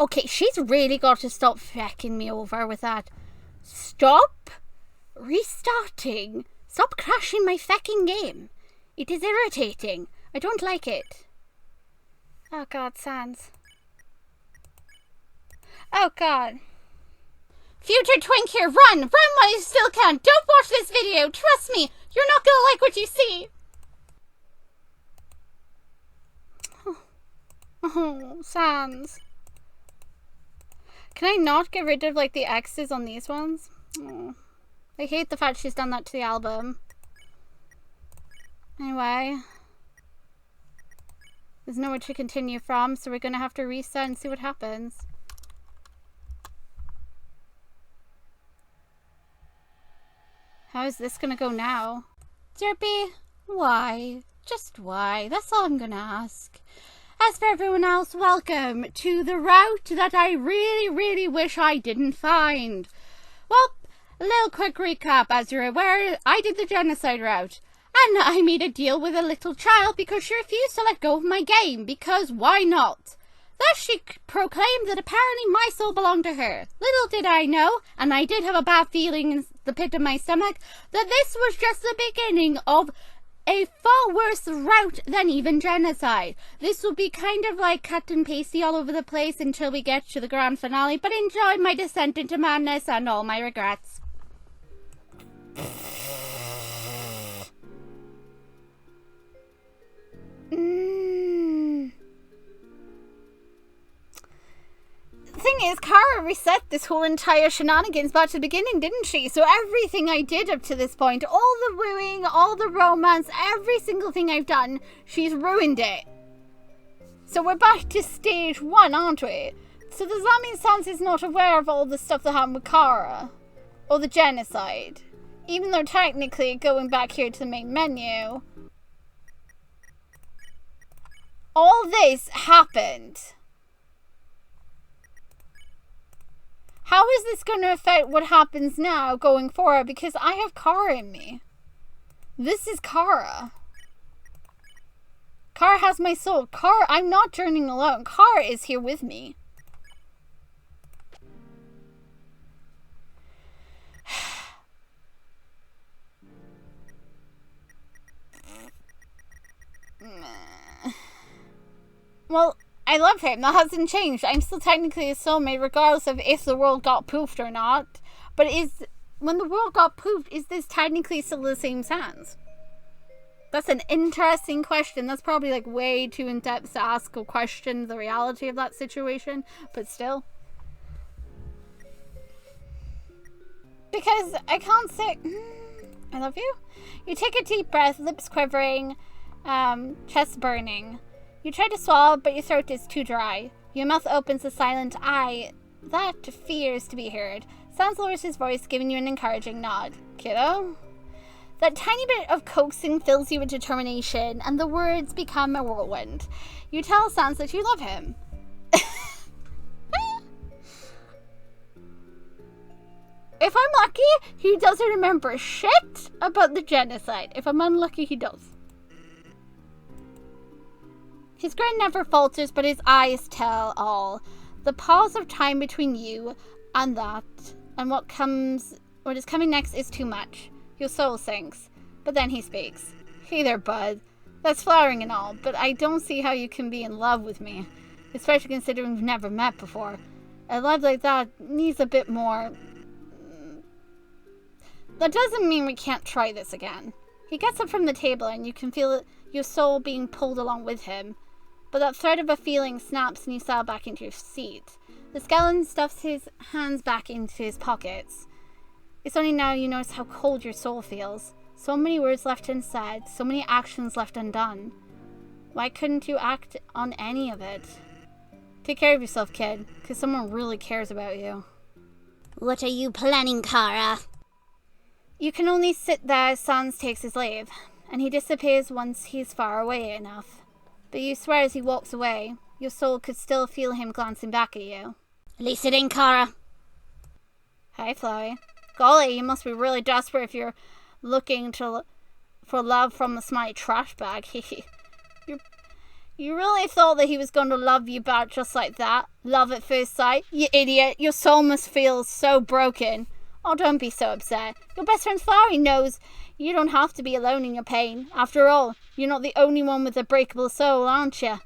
Okay, she's really got to stop fecking me over with that. Stop restarting. Stop crashing my fecking game. It is irritating. I don't like it. Oh god, Sans. Oh god. Future Twink here, run! Run while you still can! Don't watch this video! Trust me! You're not gonna like what you see! Oh, Sans. Can I not get rid of, like, the X's on these ones? Oh. I hate the fact she's done that to the album. Anyway. There's nowhere to continue from, so we're gonna have to reset and see what happens. How is this gonna go now? Derpy, why? Just why? That's all I'm gonna ask. As for everyone else, welcome to the route that I really wish I didn't find. Well, a little quick recap. As you're aware, I did the genocide route. And I made a deal with a little child because she refused to let go of my game. Because why not? Thus she proclaimed that apparently my soul belonged to her. Little did I know, and I did have a bad feeling in the pit of my stomach, that this was just the beginning of a far worse route than even genocide. This will be kind of like cut and pasty all over the place until we get to the grand finale, but enjoy my descent into madness and all my regrets. The thing is, Kara reset this whole entire shenanigans back to the beginning, didn't she? So everything I did up to this point, all the wooing, all the romance, every single thing I've done, she's ruined it. So we're back to stage 1, aren't we? So does that mean Sans is not aware of all the stuff that happened with Kara? Or the genocide? Even though technically, going back here to the main menu, all this happened. How is this going to affect what happens now going forward? Because I have Kara in me. This is Kara. Kara has my soul. Kara, I'm not journeying alone. Kara is here with me. Well, I love him. That hasn't changed. I'm still technically a soulmate regardless of if the world got poofed or not. But when the world got poofed, is this technically still the same Sans? That's an interesting question. That's probably like way too in-depth to ask or question the reality of that situation. But still. Because I can't say... I love you. You take a deep breath, lips quivering, chest burning. You try to swallow, but your throat is too dry. Your mouth opens a silent eye that fears to be heard. Sans lowers his voice, giving you an encouraging nod. Kiddo? That tiny bit of coaxing fills you with determination, and the words become a whirlwind. You tell Sans that you love him. If I'm lucky, he doesn't remember shit about the genocide. If I'm unlucky, he does. His grin never falters, but his eyes tell all. The pause of time between you and that, and what is coming next is too much. Your soul sinks, but then he speaks. Hey there, bud. That's flattering and all, but I don't see how you can be in love with me, especially considering we've never met before. A love like that needs a bit more... That doesn't mean we can't try this again. He gets up from the table and you can feel your soul being pulled along with him. But that thread of a feeling snaps and you settle back into your seat. The skeleton stuffs his hands back into his pockets. It's only now you notice how cold your soul feels. So many words left unsaid, so many actions left undone. Why couldn't you act on any of it? Take care of yourself, kid, because someone really cares about you. What are you planning, Kara? You can only sit there as Sans takes his leave, and he disappears once he's far away enough. But you swear as he walks away, your soul could still feel him glancing back at you. Release it in, Kara. Hi, Flowey. Golly, you must be really desperate if you're looking for love from the smiley trash bag. You really thought that he was going to love you back just like that? Love at first sight? You idiot. Your soul must feel so broken. Oh, don't be so upset. Your best friend Flowey knows you don't have to be alone in your pain. After all, you're not the only one with a breakable soul, aren't you?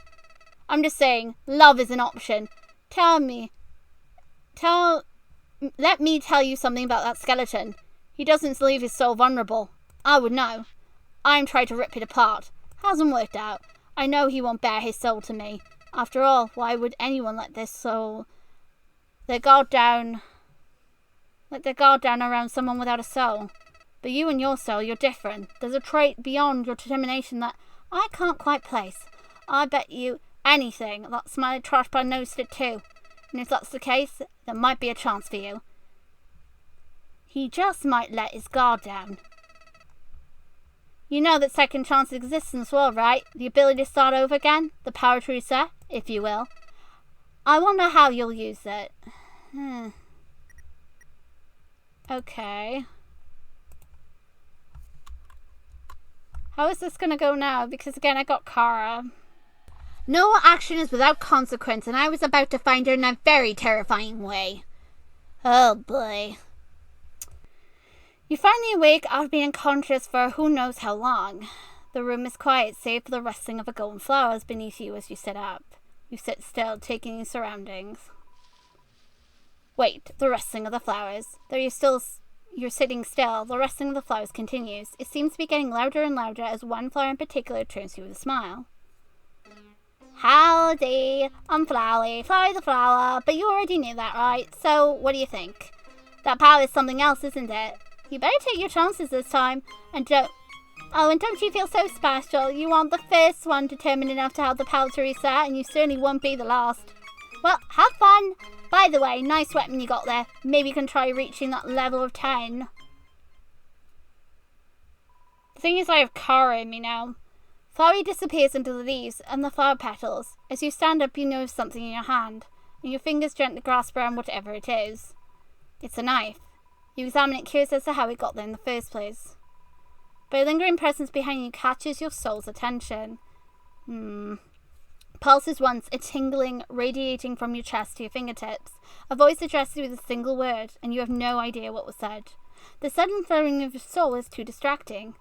I'm just saying, love is an option. Let me tell you something about that skeleton. He doesn't leave his soul vulnerable. I would know. I'm trying to rip it apart. Hasn't worked out. I know he won't bear his soul to me. After all, why would anyone let their guard down around someone without a soul? But you and your soul, you're different. There's a trait beyond your determination that I can't quite place. I bet you anything that smiling trash pan noticed it too. And if that's the case, there might be a chance for you. He just might let his guard down. You know that second chance exists in this world, right? The ability to start over again? The power to reset, if you will. I wonder how you'll use it. Okay. How is this gonna go now? Because again, I got Kara. No action is without consequence, and I was about to find her in a very terrifying way. Oh boy. You finally awake after being unconscious for who knows how long. The room is quiet, save for the rustling of the golden flowers beneath you as you sit up. You sit still, taking in your surroundings. Wait, the rustling of the flowers. Though you're sitting still, the rustling of the flowers continues. It seems to be getting louder and louder as one flower in particular turns to you with a smile. Howdy, I'm Flowey, Flowey the flower, but you already knew that, right? So, what do you think? That power is something else, isn't it? You better take your chances this time, and don't you feel so special? You aren't the first one determined enough to have the power to reset, and you certainly won't be the last. Well, have fun! By the way, nice weapon you got there. Maybe you can try reaching that level of 10. The thing is, I have Kara in me now. Flowey disappears into the leaves and the flower petals. As you stand up, you notice something in your hand, and your fingers gently grasp around whatever it is. It's a knife. You examine it, curious as to how it got there in the first place. But a lingering presence behind you catches your soul's attention. Pulses once, a tingling radiating from your chest to your fingertips. A voice addresses you with a single word, and you have no idea what was said. The sudden flowing of your soul is too distracting.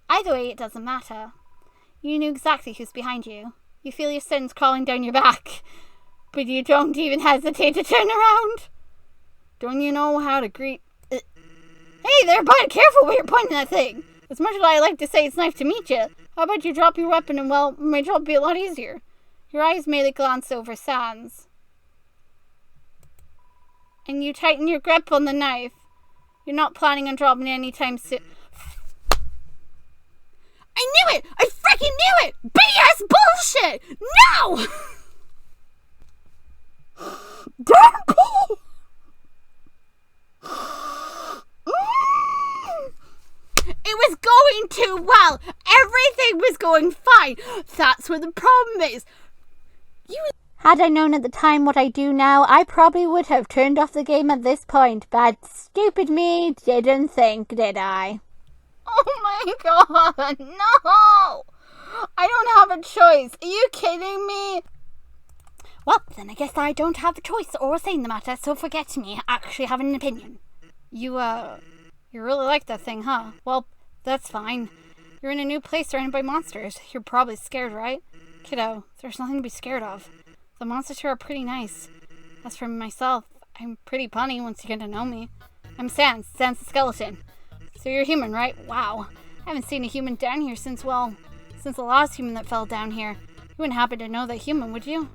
Either way, it doesn't matter. You knew exactly who's behind you. You feel your sins crawling down your back, but you don't even hesitate to turn around. Don't you know how to greet... Hey there, bud, careful where you're pointing that thing. As much as I like to say it's nice to meet you, how about you drop your weapon and, well, my job will be a lot easier. Your eyes merely glance over Sans. And you tighten your grip on the knife. You're not planning on dropping it anytime soon. I knew it! I freaking knew it! BS bullshit! No! Derpy! It was going too well. Everything was going fine. That's where the problem is. Had I known at the time what I do now, I probably would have turned off the game at this point, but stupid me didn't think, did I? Oh my god, no! I don't have a choice. Are you kidding me? Well, then I guess I don't have a choice or a say in the matter, so forget me actually having an opinion. You really like that thing, huh? Well, that's fine. You're in a new place surrounded by monsters. You're probably scared, right? Kiddo, there's nothing to be scared of. The monsters here are pretty nice. As for myself, I'm pretty punny once you get to know me. I'm Sans the skeleton. So you're human, right? Wow. I haven't seen a human down here since the last human that fell down here. You wouldn't happen to know that human, would you?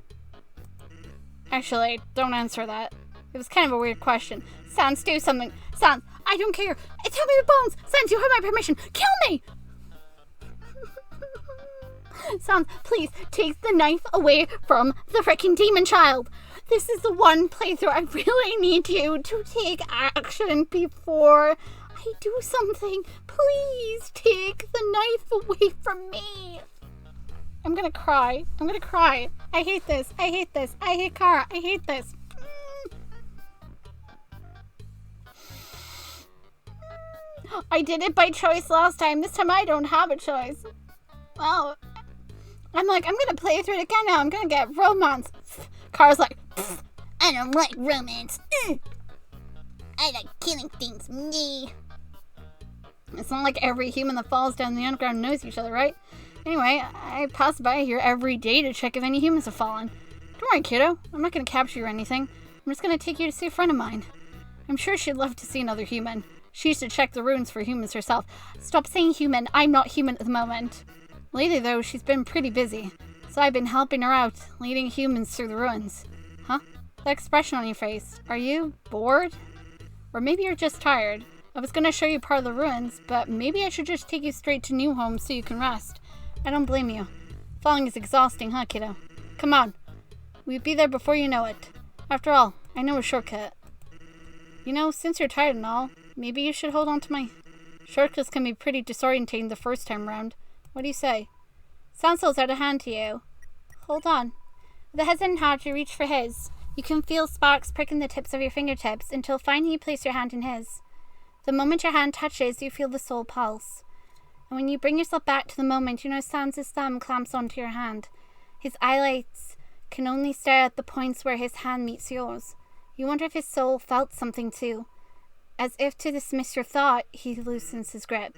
Actually, don't answer that. It was kind of a weird question. Sans, do something. Sans, I don't care. Tell me your bones. Sans, you have my permission. Kill me! Sans, please take the knife away from the frickin' demon child. This is the one playthrough I really need you to take action before I do something. Please take the knife away from me. I'm gonna cry. I hate this. I hate Kara. I hate this. I did it by choice last time. This time I don't have a choice. I'm like, I'm gonna play through it again now. I'm gonna get romance. Kara's like, I don't like romance. I like killing things. Me. It's not like every human that falls down the underground knows each other, right? Anyway, I pass by here every day to check if any humans have fallen. Don't worry, kiddo. I'm not gonna capture you or anything. I'm just gonna take you to see a friend of mine. I'm sure she'd love to see another human. She used to check the ruins for humans herself. Stop saying human. I'm not human at the moment. Lately, though, she's been pretty busy. So I've been helping her out, leading humans through the ruins. Huh? That expression on your face. Are you bored? Or maybe you're just tired. I was going to show you part of the ruins, but maybe I should just take you straight to New Home so you can rest. I don't blame you. Falling is exhausting, huh, kiddo? Come on. We'll be there before you know it. After all, I know a shortcut. You know, since you're tired and all, maybe you should hold on to my... Shortcuts can be pretty disorientating the first time round. What do you say? Sansal's out of hand to you. Hold on. With a hesitant heart, you reach for his. You can feel sparks pricking the tips of your fingertips until finally you place your hand in his. The moment your hand touches, you feel the soul pulse. And when you bring yourself back to the moment, you know Sans' thumb clamps onto your hand. His eyelids can only stare at the points where his hand meets yours. You wonder if his soul felt something too. As if to dismiss your thought, he loosens his grip.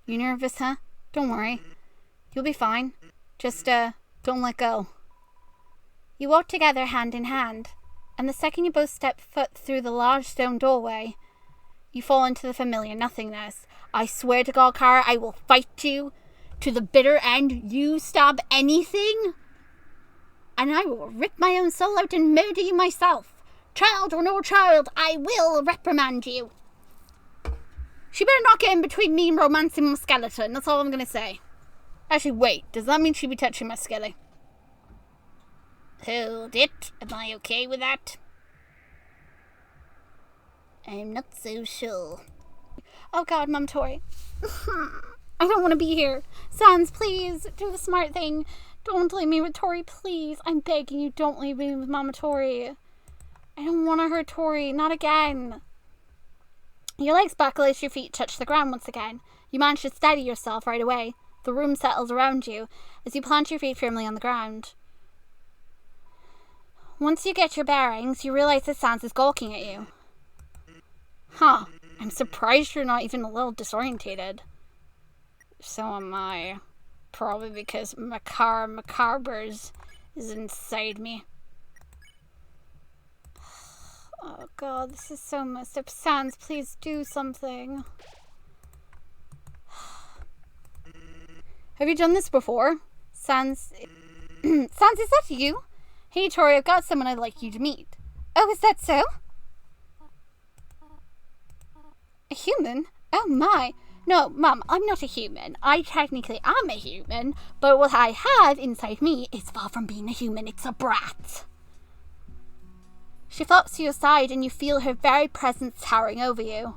You nervous, huh? Don't worry. You'll be fine. Just, don't let go. You walk together hand in hand, and the second you both step foot through the large stone doorway, you fall into the familiar nothingness. I swear to God, Kara, I will fight you to the bitter end. You stab anything, and I will rip my own soul out and murder you myself. Child or no child, I will reprimand you. She better not get in between me and romancing my skeleton. That's all I'm going to say. Actually, wait. Does that mean she'd be touching my skelly? Hold it. Am I okay with that? I'm not so sure. Oh God, Mom Tori. I don't want to be here. Sans, please, do the smart thing. Don't leave me with Tori, please. I'm begging you, don't leave me with Mama Tori. I don't want to hurt Tori. Not again. Your legs buckle as your feet touch the ground once again. You manage to steady yourself right away. The room settles around you as you plant your feet firmly on the ground. Once you get your bearings, you realize that Sans is gawking at you. Huh. I'm surprised you're not even a little disorientated. So am I. Probably because Macarbers is inside me. Oh God, this is so messed up. Sans, please do something. Have you done this before? Sans... Sans, is that you? Hey, Tori, I've got someone I'd like you to meet. Oh, is that so? A human? Oh my. No, Mum, I'm not a human. I technically am a human, but what I have inside me is far from being a human. It's a brat. She flops to your side and you feel her very presence towering over you.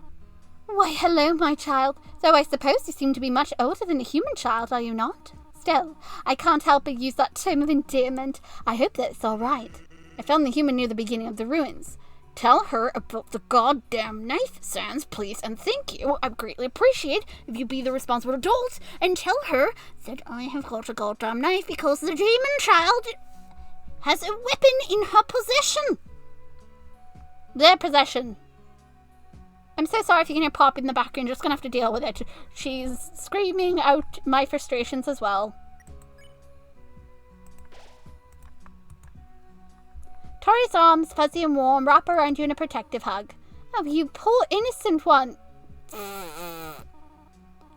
Why, hello, my child. Though I suppose you seem to be much older than a human child, are you not? Still, I can't help but use that term of endearment. I hope that's all right. I found the human near the beginning of the ruins. Tell her about the goddamn knife, Sans, please, and thank you. I'd greatly appreciate if you be the responsible adult and tell her that I have got a goddamn knife because the demon child has a weapon in her possession. Their possession. I'm so sorry if you can hear Pop in the background. You're just going to have to deal with it. She's screaming out my frustrations as well. Tori's arms, fuzzy and warm, wrap around you in a protective hug. Oh, you poor innocent one.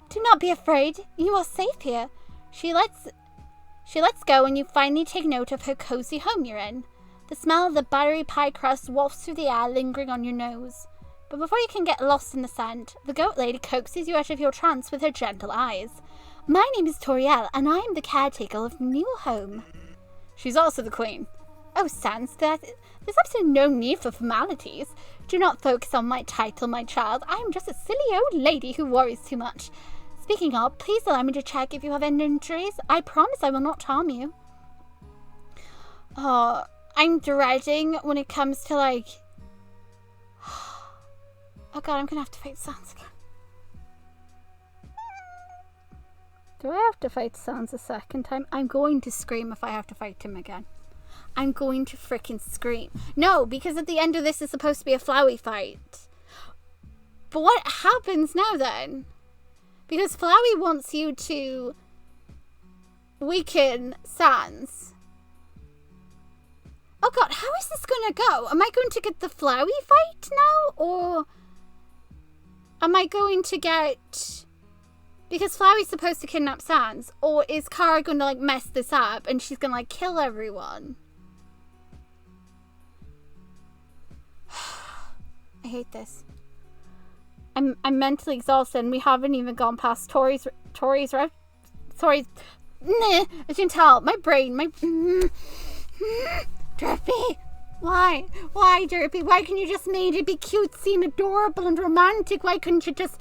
Do not be afraid. You are safe here. She lets go and you finally take note of her cozy home you're in. The smell of the buttery pie crust wafts through the air, lingering on your nose. But before you can get lost in the scent, the goat lady coaxes you out of your trance with her gentle eyes. My name is Toriel, and I am the caretaker of New Home. She's also the queen. Oh, Sans, there's absolutely no need for formalities. Do not focus on my title, my child. I am just a silly old lady who worries too much. Speaking of, please allow me to check if you have any injuries. I promise I will not harm you. Oh, I'm dreading when it comes to, like... Oh God, I'm gonna have to fight Sans again. Do I have to fight Sans a second time? I'm going to scream if I have to fight him again. I'm going to freaking scream. No, because at the end of this is supposed to be a Flowey fight. But what happens now then? Because Flowey wants you to weaken Sans. Oh god, how is this going to go? Am I going to get the Flowey fight now? Or am I going to get... Because Flowey's supposed to kidnap Sans. Or is Kara going to like mess this up and she's going to like kill everyone? I hate this. I'm mentally exhausted and we haven't even gone past Tori's route. Sorry. As you can tell, my brain, Derpy! Why? Why, Derpy? Why can you just make it be cutesy and adorable and romantic? Why couldn't you just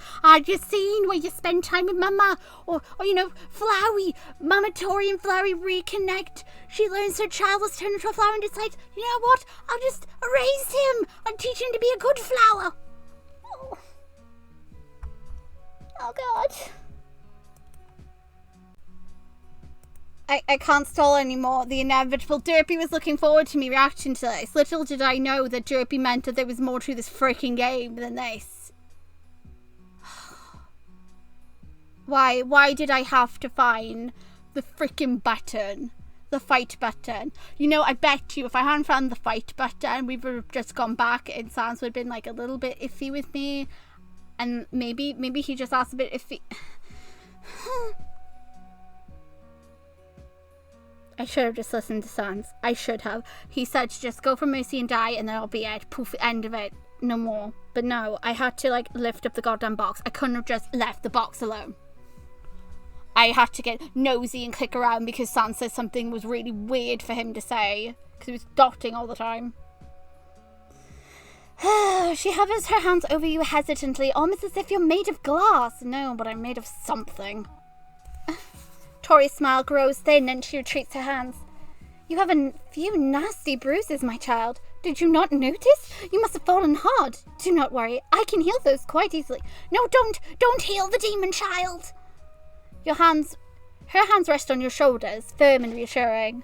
scene where you spend time with Mama? Or you know, Flowey. Mama Tori and Flowey reconnect. She learns her child was turned into a flower and decides, you know what? I'll just raise him. I'll teach him to be a good flower. Oh God. I can't stall anymore. The inevitable. Derpy was looking forward to me reacting to this. Little did I know that Derpy meant that there was more to this freaking game than this. Why did I have to find the freaking button? The fight button. You know, I bet you if I hadn't found the fight button, we would have just gone back and Sans would have been like a little bit iffy with me. And maybe he just asked a bit iffy. I should have just listened to Sans. I should have. He said to just go for mercy and die and then I'll be it. Poof, end of it. No more. But no, I had to like lift up the goddamn box. I couldn't have just left the box alone. I had to get nosy and click around because Sans said something was really weird for him to say. Because he was dotting all the time. She hovers her hands over you hesitantly, almost as if you're made of glass. No, but I'm made of something. Tori's smile grows thin and she retreats her hands. You have a few nasty bruises, my child. Did you not notice? You must have fallen hard. Do not worry. I can heal those quite easily. No, don't heal the demon child. Her hands rest on your shoulders, firm and reassuring.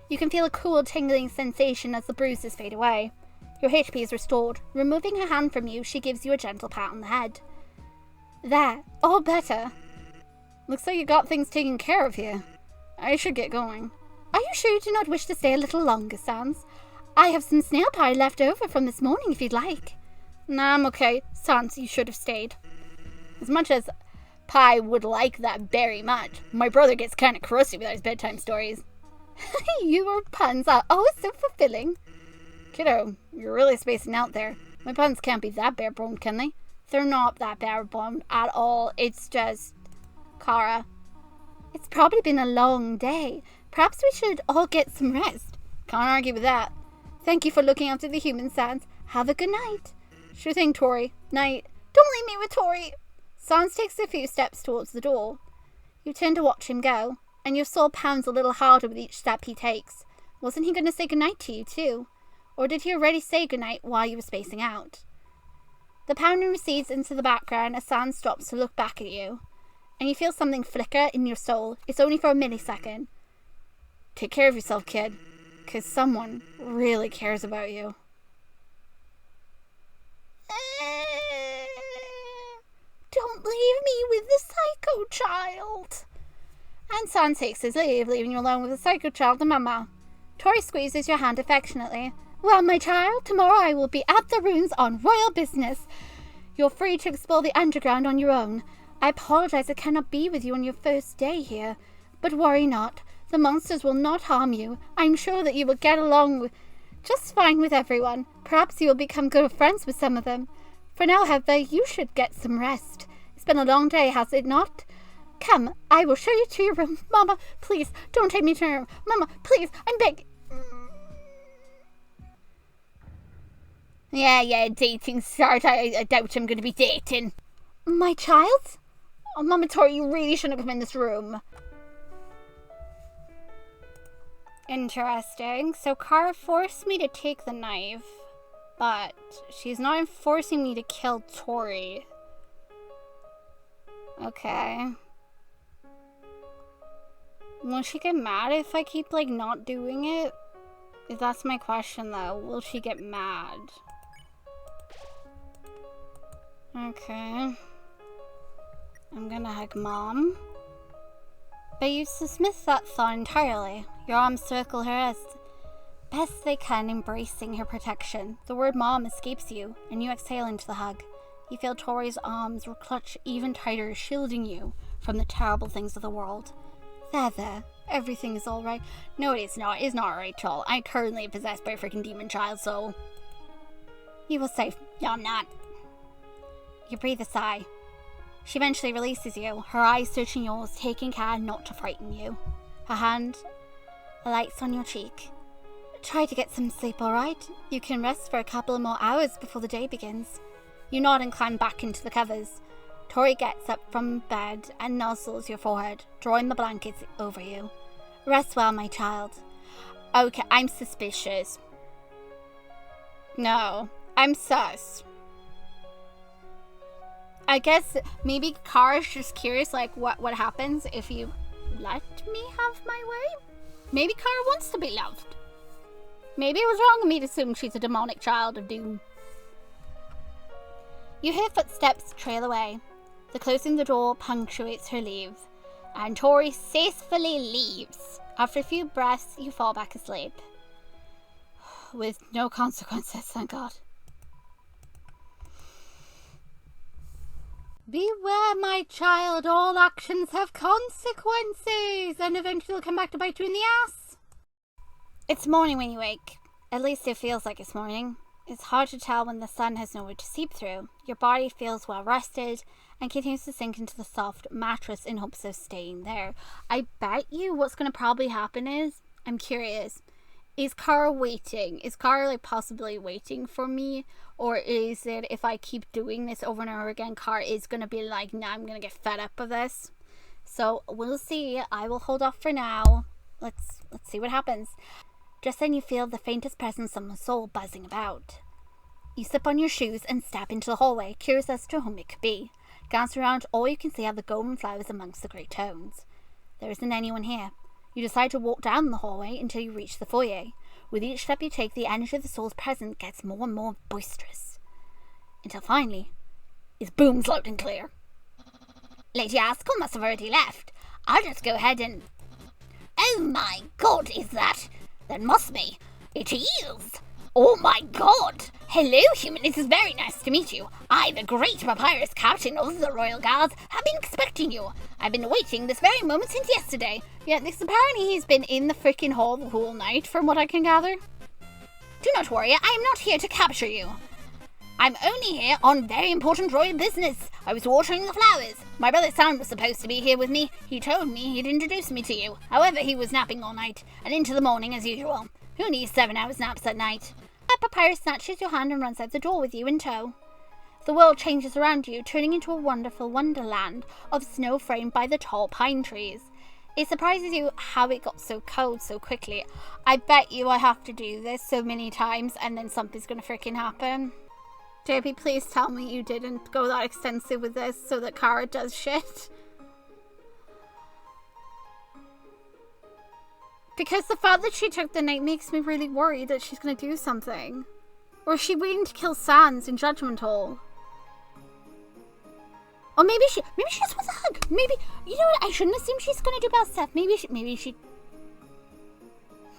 You can feel a cool, tingling sensation as the bruises fade away. Your HP is restored. Removing her hand from you, she gives you a gentle pat on the head. There, all better. Looks like you got things taken care of here. I should get going. Are you sure you do not wish to stay a little longer, Sans? I have some snail pie left over from this morning if you'd like. Nah, I'm okay. Sans, you should have stayed. As much as Pie would like that very much, my brother gets kind of crusty with his bedtime stories. Your puns are always so fulfilling. Kiddo, you're really spacing out there. My puns can't be that bare-boned, can they? They're not that bare-boned at all. It's just... Kara. It's probably been a long day. Perhaps we should all get some rest. Can't argue with that. Thank you for looking after the human Sans. Have a good night. Sure thing, Tori. Night. Don't leave me with Tori. Sans takes a few steps towards the door. You turn to watch him go, and your soul pounds a little harder with each step he takes. Wasn't he going to say goodnight to you, too? Or did he already say goodnight while you were spacing out? The pounding recedes into the background as Sans stops to look back at you. And you feel something flicker in your soul. It's only for a millisecond. Take care of yourself, kid. Because someone really cares about you. Don't leave me with the psycho child. And Sans takes his leave, leaving you alone with the psycho child and Mama. Tori squeezes your hand affectionately. Well, my child, tomorrow I will be at the ruins on royal business. You're free to explore the underground on your own. I apologize I cannot be with you on your first day here. But worry not. The monsters will not harm you. I am sure that you will get along just fine with everyone. Perhaps you will become good friends with some of them. For now, however, you should get some rest. It's been a long day, has it not? Come, I will show you to your room. Mama, please, don't take me to your room. Mama, please, I'm begging. Yeah, dating start. I doubt I'm going to be dating. My child? Oh, Mama Tori, you really shouldn't have come in this room. Interesting. So Kara forced me to take the knife, but she's not forcing me to kill Tori. Okay. Will she get mad if I keep, like, not doing it? That's my question, though. Will she get mad? Okay. I'm gonna hug Mom. But you dismiss that thought entirely. Your arms circle her as best they can, embracing her protection. The word Mom escapes you, and you exhale into the hug. You feel Tori's arms will clutch even tighter, shielding you from the terrible things of the world. There. Everything is alright. No, it is not. It's not alright at all. I'm currently possessed by a freaking demon child, so... You will safe. No, I'm not. You breathe a sigh. She eventually releases you, her eyes searching yours, taking care not to frighten you. Her hand lights on your cheek. Try to get some sleep, alright? You can rest for a couple more hours before the day begins. You nod and climb back into the covers. Tori gets up from bed and nuzzles your forehead, drawing the blankets over you. Rest well, my child. Okay, I'm suspicious. No, I'm sus. I guess maybe Kara's just curious, like, what happens if you let me have my way? Maybe Kara wants to be loved. Maybe it was wrong of me to assume she's a demonic child of doom. You hear footsteps trail away. The closing the door punctuates her leave, and Tori faithfully leaves. After a few breaths, you fall back asleep. With no consequences, thank God. Beware, my child, all actions have consequences, and eventually they'll come back to bite you in the ass. It's morning when you wake. At least it feels like it's morning. It's hard to tell when the sun has nowhere to seep through. Your body feels well rested and continues to sink into the soft mattress in hopes of staying there. I bet you what's going to probably happen is, I'm curious, is Kara waiting? Is Kara like possibly waiting for me? Or is it if I keep doing this over and over again, Kara is going to be like, nah, I'm going to get fed up of this. So we'll see. I will hold off for now. Let's see what happens. Just then you feel the faintest presence of someone's soul buzzing about. You slip on your shoes and step into the hallway, curious as to whom it could be. Glance around, all you can see are the golden flowers amongst the grey tones. There isn't anyone here. You decide to walk down the hallway until you reach the foyer. With each step you take, the energy of the soul's presence gets more and more boisterous. Until finally, it booms loud and clear. Lady Askell must have already left. I'll just go ahead and... Oh my god, is that... That must be. It is. Oh my god. Hello, human. It is very nice to meet you. I, the great papyrus captain of the Royal Guards, have been expecting you. I've been waiting this very moment since yesterday. Yeah, this apparently he's been in the freaking hall the whole night, from what I can gather. Do not worry. I am not here to capture you. I'm only here on very important royal business. I was watering the flowers. My brother's son was supposed to be here with me. He told me he'd introduce me to you. However, he was napping all night, and into the morning as usual. Who needs 7 hours naps at night? A papyrus snatches your hand and runs out the door with you in tow. The world changes around you, turning into a wonderful wonderland of snow framed by the tall pine trees. It surprises you how it got so cold so quickly. I bet you I have to do this so many times and then something's gonna freaking happen. Derpy, please tell me you didn't go that extensive with this so that Kara does shit. Because the fact that she took the night makes me really worried that she's gonna do something. Or is she waiting to kill Sans in Judgment Hall? Or maybe she just wants a hug. Maybe, you know what, I shouldn't assume she's gonna do bad stuff. Maybe she...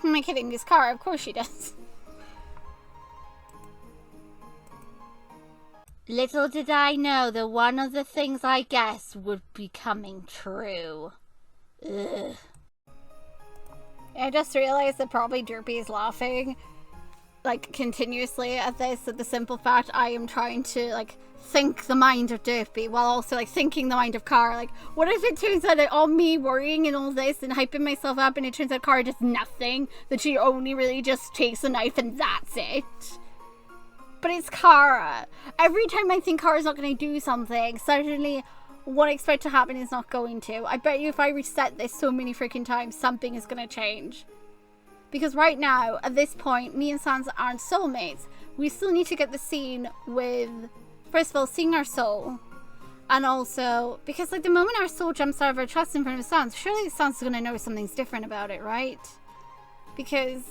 Am I kidding? This Kara, of course she does. Little did I know that one of the things I guessed would be coming true. Ugh. I just realized that probably Derpy is laughing, like, continuously at this, at the simple fact I am trying to, like, think the mind of Derpy while also, like, thinking the mind of Kara. Like, what if it turns out that all me worrying and all this and hyping myself up and it turns out Kara does nothing, that she only really just takes a knife and that's it? But it's Kara. Every time I think Kara's not going to do something, suddenly what I expect to happen is not going to. I bet you if I reset this so many freaking times, something is going to change. Because right now, at this point, me and Sans aren't soulmates. We still need to get the scene with, first of all, seeing our soul. And also, because, like, the moment our soul jumps out of our chest in front of Sans, surely Sans is going to know something's different about it, right? Because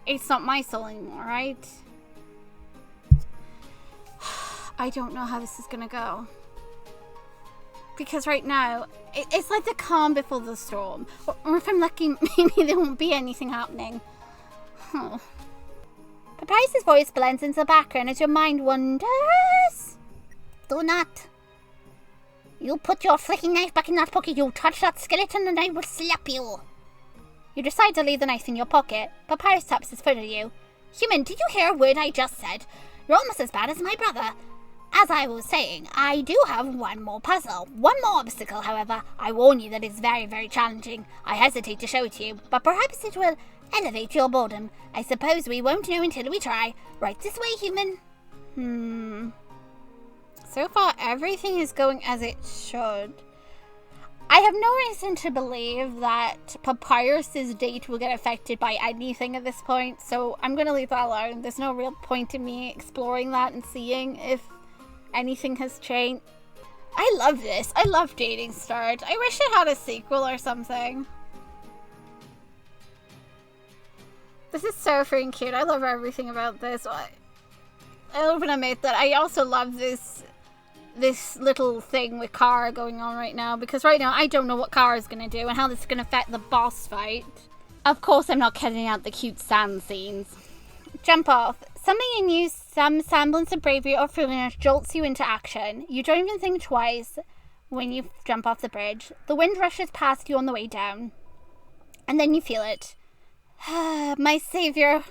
it's not my soul anymore, right? I don't know how this is going to go. Because right now, it's like the calm before the storm. Or if I'm lucky, maybe there won't be anything happening. Oh. Papyrus's voice blends into the background as your mind wanders. Do not. You put your flicking knife back in that pocket, you touch that skeleton and I will slap you. You decide to leave the knife in your pocket. Papyrus taps his foot at you. Human, did you hear a word I just said? You're almost as bad as my brother. As I was saying, I do have one more puzzle. One more obstacle, however. I warn you that it's very, very challenging. I hesitate to show it to you, but perhaps it will elevate your boredom. I suppose we won't know until we try. Right this way, human. So far, everything is going as it should. I have no reason to believe that Papyrus's date will get affected by anything at this point, so I'm going to leave that alone. There's no real point in me exploring that and seeing if anything has changed. I love this. I love Dating Start. I wish it had a sequel or something. This is so freaking cute. I love everything about this. I'll even admit that I also love this little thing with Kara going on right now, because right now I don't know what Kara's going to do and how this is going to affect the boss fight. Of course, I'm not cutting out the cute sand scenes. Jump off. Something in you, some semblance of bravery or foolishness, jolts you into action. You don't even think twice when you jump off the bridge. The wind rushes past you on the way down. And then you feel it. My savior.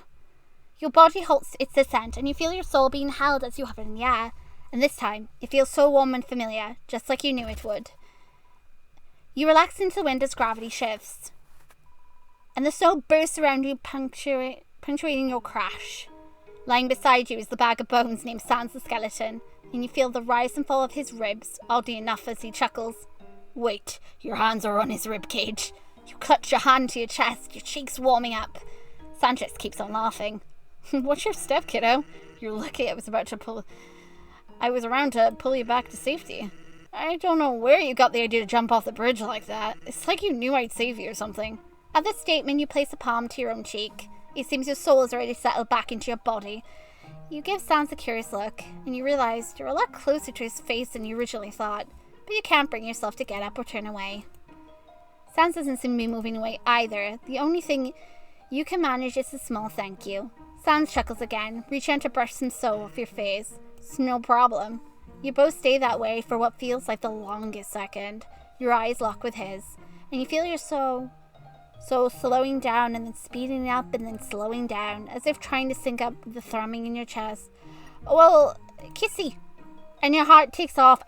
Your body halts its descent, and you feel your soul being held as you hover in the air. And this time, it feels so warm and familiar, just like you knew it would. You relax into the wind as gravity shifts. And the snow bursts around you, punctuating your crash. Lying beside you is the bag of bones named Sans the Skeleton, and you feel the rise and fall of his ribs, oddly enough as he chuckles. Wait, your hands are on his ribcage. You clutch your hand to your chest, your cheeks warming up. Sanchez keeps on laughing. What's your step, kiddo? You're lucky I was around to pull you back to safety. I don't know where you got the idea to jump off the bridge like that. It's like you knew I'd save you or something. At this statement, you place a palm to your own cheek. It seems your soul has already settled back into your body. You give Sans a curious look, and you realize you're a lot closer to his face than you originally thought, but you can't bring yourself to get up or turn away. Sans doesn't seem to be moving away either. The only thing you can manage is a small thank you. Sans chuckles again, reaching out to brush some snow off your face. It's no problem. You both stay that way for what feels like the longest second. Your eyes lock with his, and you feel your soul slowing down and then speeding up and then slowing down, as if trying to sync up with the thrumming in your chest. Well, kissy. And your heart takes off.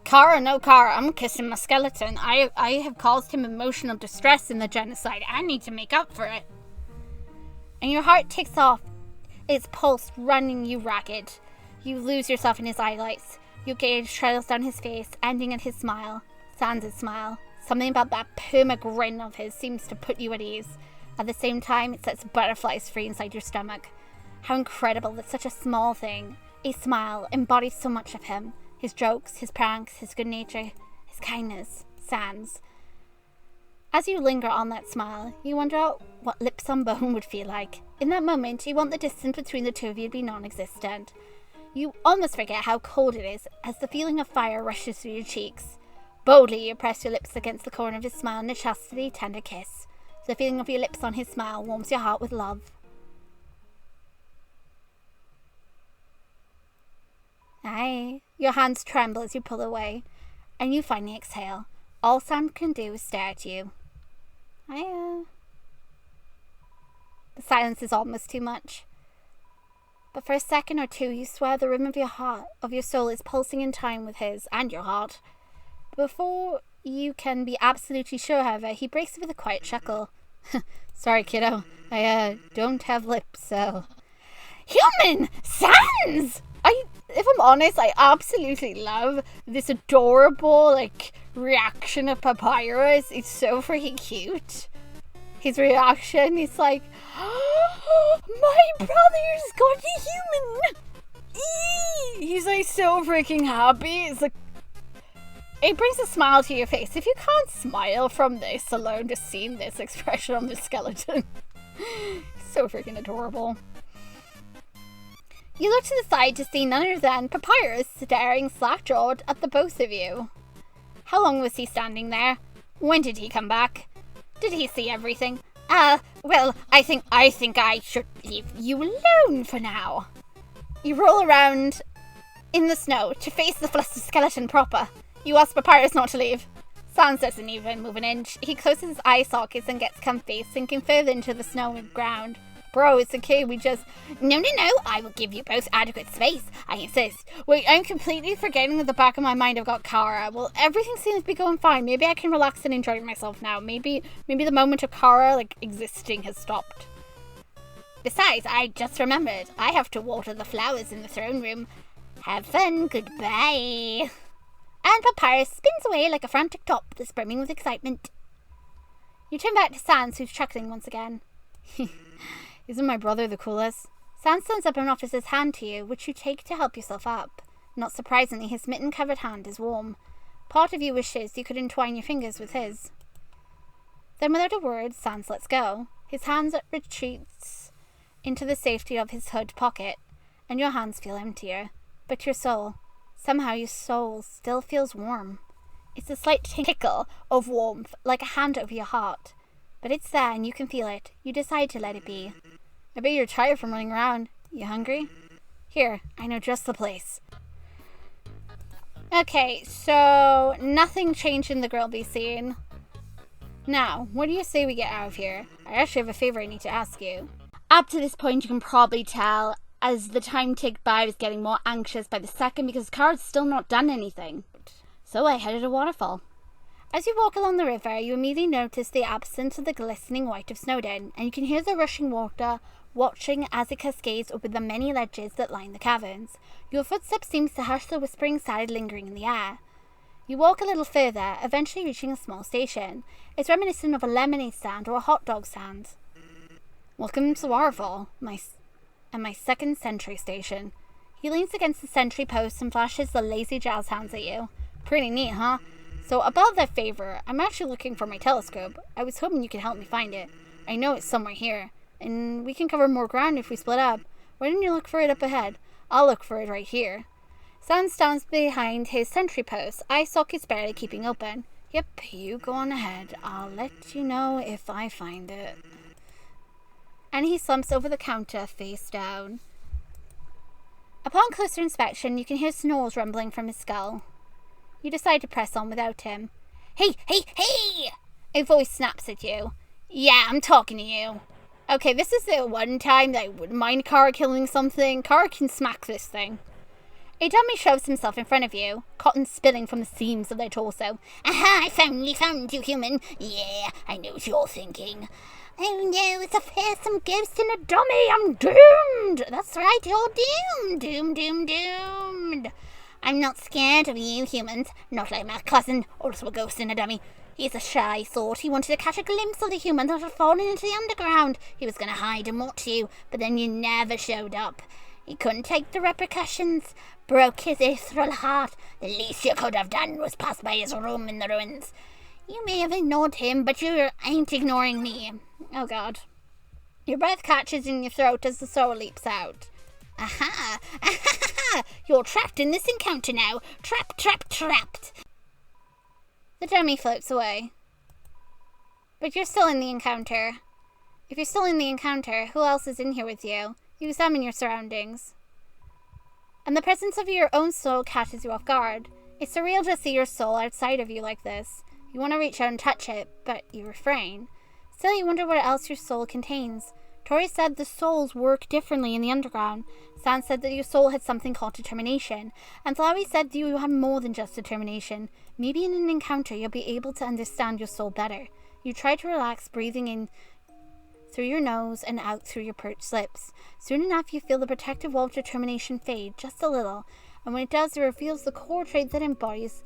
Kara, I'm kissing my skeleton. I have caused him emotional distress in the genocide. I need to make up for it. And your heart takes off, its pulse running you ragged. You lose yourself in his eyelights. Your gaze trails down his face, ending at his smile. Sans' smile. Something about that perma grin of his seems to put you at ease. At the same time, it sets butterflies free inside your stomach. How incredible that such a small thing, a smile, embodies so much of him. His jokes, his pranks, his good nature, his kindness. Sans. As you linger on that smile, you wonder what lips on bone would feel like. In that moment, you want the distance between the two of you to be non-existent. You almost forget how cold it is as the feeling of fire rushes through your cheeks. Boldly, you press your lips against the corner of his smile in a chastity, tender kiss. The feeling of your lips on his smile warms your heart with love. Aye. Your hands tremble as you pull away, and you finally exhale. All Sam can do is stare at you. Aye. The silence is almost too much. But for a second or two, you swear the rhythm of your soul is pulsing in time with his and your heart. Before you can be absolutely sure, however, he breaks it with a quiet chuckle. Sorry, kiddo. I don't have lips, so... Human! Sans! If I'm honest, I absolutely love this adorable, reaction of Papyrus. It's so freaking cute. His reaction is like, oh, my brother's got a human! Eee! He's so freaking happy. It's It brings a smile to your face. If you can't smile from this alone, just seeing this expression on the skeleton. So freaking adorable. You look to the side to see none other than Papyrus staring slack-jawed at the both of you. How long was he standing there? When did he come back? Did he see everything? Well, I think I should leave you alone for now. You roll around in the snow to face the flustered skeleton proper. You ask Papyrus not to leave. Sans doesn't even move an inch. He closes his eye sockets and gets comfy, sinking further into the snowy ground. Bro, it's okay, we just... No, I will give you both adequate space. I insist. Wait, I'm completely forgetting at the back of my mind I've got Kara. Well, everything seems to be going fine. Maybe I can relax and enjoy myself now. Maybe the moment of Kara, existing has stopped. Besides, I just remembered. I have to water the flowers in the throne room. Have fun, goodbye. And Papyrus spins away like a frantic top that's brimming with excitement. You turn back to Sans, who's chuckling once again. Isn't my brother the coolest? Sans stands up and offers his hand to you, which you take to help yourself up. Not surprisingly, his mitten-covered hand is warm. Part of you wishes you could entwine your fingers with his. Then without a word, Sans lets go. His hand retreats into the safety of his hood pocket, and your hands feel emptier. But your soul, somehow your soul still feels warm. It's a slight tickle of warmth, like a hand over your heart. But it's there and you can feel it. You decide to let it be. I bet you're tired from running around. You hungry? Here, I know just the place. Okay, so nothing changed in the Grilby scene. Now, what do you say we get out of here? I actually have a favor I need to ask you. Up to this point, you can probably tell, as the time ticked by, I was getting more anxious by the second because Card's still not done anything. So I headed a waterfall. As you walk along the river, you immediately notice the absence of the glistening white of Snowdon, and you can hear the rushing water watching as it cascades over the many ledges that line the caverns. Your footsteps seem to hush the whispering sound lingering in the air. You walk a little further, eventually reaching a small station. It's reminiscent of a lemonade stand or a hot dog stand. Welcome to Waterfall, my second sentry station. He leans against the sentry post and flashes the lazy jazz hands at you. Pretty neat, huh? So about that favor, I'm actually looking for my telescope. I was hoping you could help me find it. I know it's somewhere here, and we can cover more ground if we split up. Why didn't you look for it up ahead? I'll look for it right here. Sans stands behind his sentry post, eye sockets barely keeping open. Yep, you go on ahead. I'll let you know if I find it. And he slumps over the counter, face down. Upon closer inspection, you can hear snores rumbling from his skull. You decide to press on without him. Hey! A voice snaps at you. Yeah, I'm talking to you. Okay, this is the one time that I wouldn't mind Kara killing something. Kara can smack this thing. A dummy shoves himself in front of you, cotton spilling from the seams of their torso. Aha, I finally found you, human. Yeah, I know what you're thinking. Oh no, it's a fearsome ghost in a dummy. I'm doomed. That's right, you're doomed. Doomed. I'm not scared of you humans, not like my cousin, also a ghost in a dummy. He's a shy sort. He wanted to catch a glimpse of the humans that had fallen into the underground. He was going to hide and watch you, but then you never showed up. He couldn't take the repercussions, broke his ethereal heart. The least you could have done was pass by his room in the ruins. You may have ignored him, but you ain't ignoring me. Oh God. Your breath catches in your throat as the soul leaps out. Aha! You're trapped in this encounter now. Trapped. The dummy floats away. But you're still in the encounter. If you're still in the encounter, who else is in here with you? You examine your surroundings. And the presence of your own soul catches you off guard. It's surreal to see your soul outside of you like this. You want to reach out and touch it, but you refrain. Still, you wonder what else your soul contains. Tori said the souls work differently in the underground. Sans said that your soul had something called determination. And Flowey said that you had more than just determination. Maybe in an encounter you'll be able to understand your soul better. You try to relax, breathing in through your nose and out through your perched lips. Soon enough you feel the protective wall of determination fade, just a little. And when it does, it reveals the core trait that embodies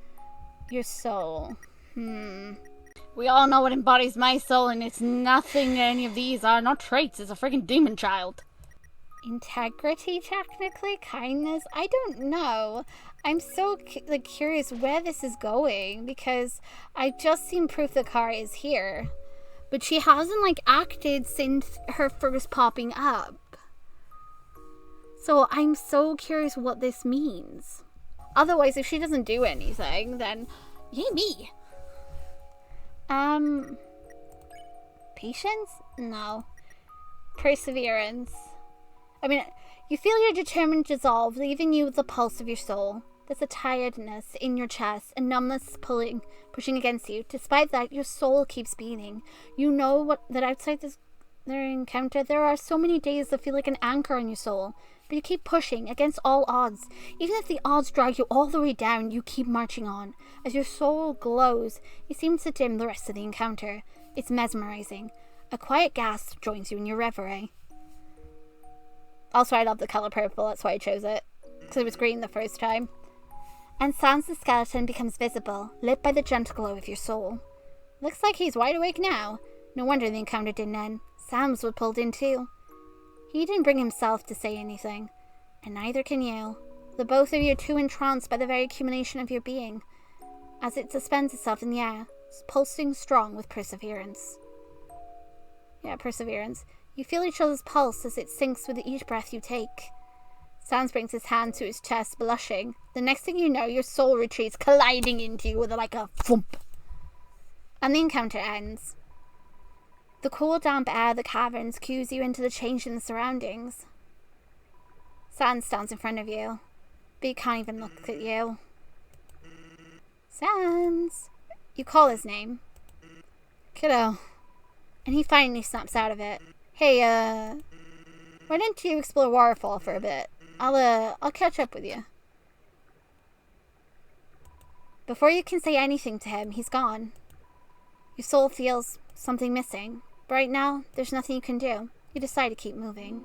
your soul. We all know what embodies my soul, and it's nothing any of these are. Not traits, it's a freaking demon child. integrity, technically, kindness. I don't know. I'm so curious where this is going, because I've just seen proof the car is here, but she hasn't acted since her first popping up. So I'm so curious what this means. Otherwise, if she doesn't do anything, then yay me. Patience? No. Perseverance. I mean, you feel your determined resolve leaving you with the pulse of your soul. There's a tiredness in your chest and numbness pushing against you. Despite that, your soul keeps beating. You know that outside their encounter, there are so many days that feel like an anchor on your soul. But you keep pushing against all odds. Even if the odds drag you all the way down, you keep marching on. As your soul glows, you seem to dim the rest of the encounter. It's mesmerizing. A quiet gasp joins you in your reverie. Also, I love the color purple, that's why I chose it. Because it was green the first time. And Sans the skeleton becomes visible, lit by the gentle glow of your soul. Looks like he's wide awake now. No wonder the encounter didn't end. Sans was pulled in too. He didn't bring himself to say anything, and neither can you. The both of you are too entranced by the very accumulation of your being, as it suspends itself in the air, pulsing strong with perseverance. Yeah, perseverance. You feel each other's pulse as it sinks with each breath you take. Sans brings his hand to his chest, blushing. The next thing you know, your soul retreats, colliding into you with a thump. And the encounter ends. The cool, damp air of the caverns cues you into the change in the surroundings. Sans stands in front of you, but he can't even look at you. Sans! You call his name. Kiddo. And he finally snaps out of it. Hey, why don't you explore Waterfall for a bit? I'll catch up with you. Before you can say anything to him, he's gone. Your soul feels something missing. But right now, there's nothing you can do. You decide to keep moving.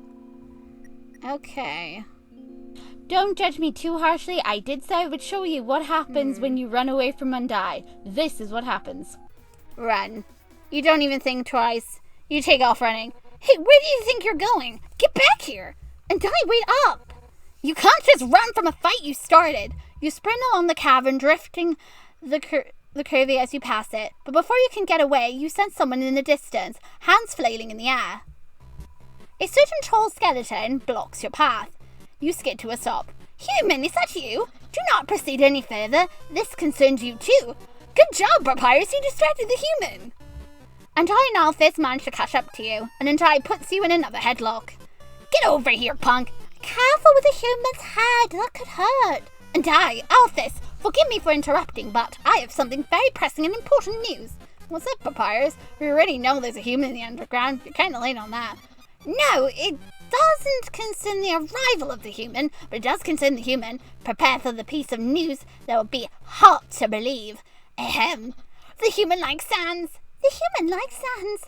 Okay. Don't judge me too harshly. I did say I would show you what happens when you run away from Undie. This is what happens. Run. You don't even think twice. You take off running. Hey, where do you think you're going? Get back here! Undie, wait up! You can't just run from a fight you started. You sprint along the cavern, drifting the curvy as you pass it. But before you can get away, you sense someone in the distance, hands flailing in the air. A certain tall skeleton blocks your path. You skid to a stop. Human, is that you? Do not proceed any further. This concerns you too. Good job, Papyrus, you distracted the human. Undie and Alphys manage to catch up to you, and Undie puts you in another headlock. Get over here, punk. Careful with the human's head, that could hurt. Undie, Alphys, forgive me for interrupting, but I have something very pressing and important news. What's up, Papyrus? We already know there's a human in the underground. You're kind of late on that. No, it doesn't concern the arrival of the human, but it does concern the human. Prepare for the piece of news that will be hard to believe. Ahem. The human likes Sans. The human likes Sans.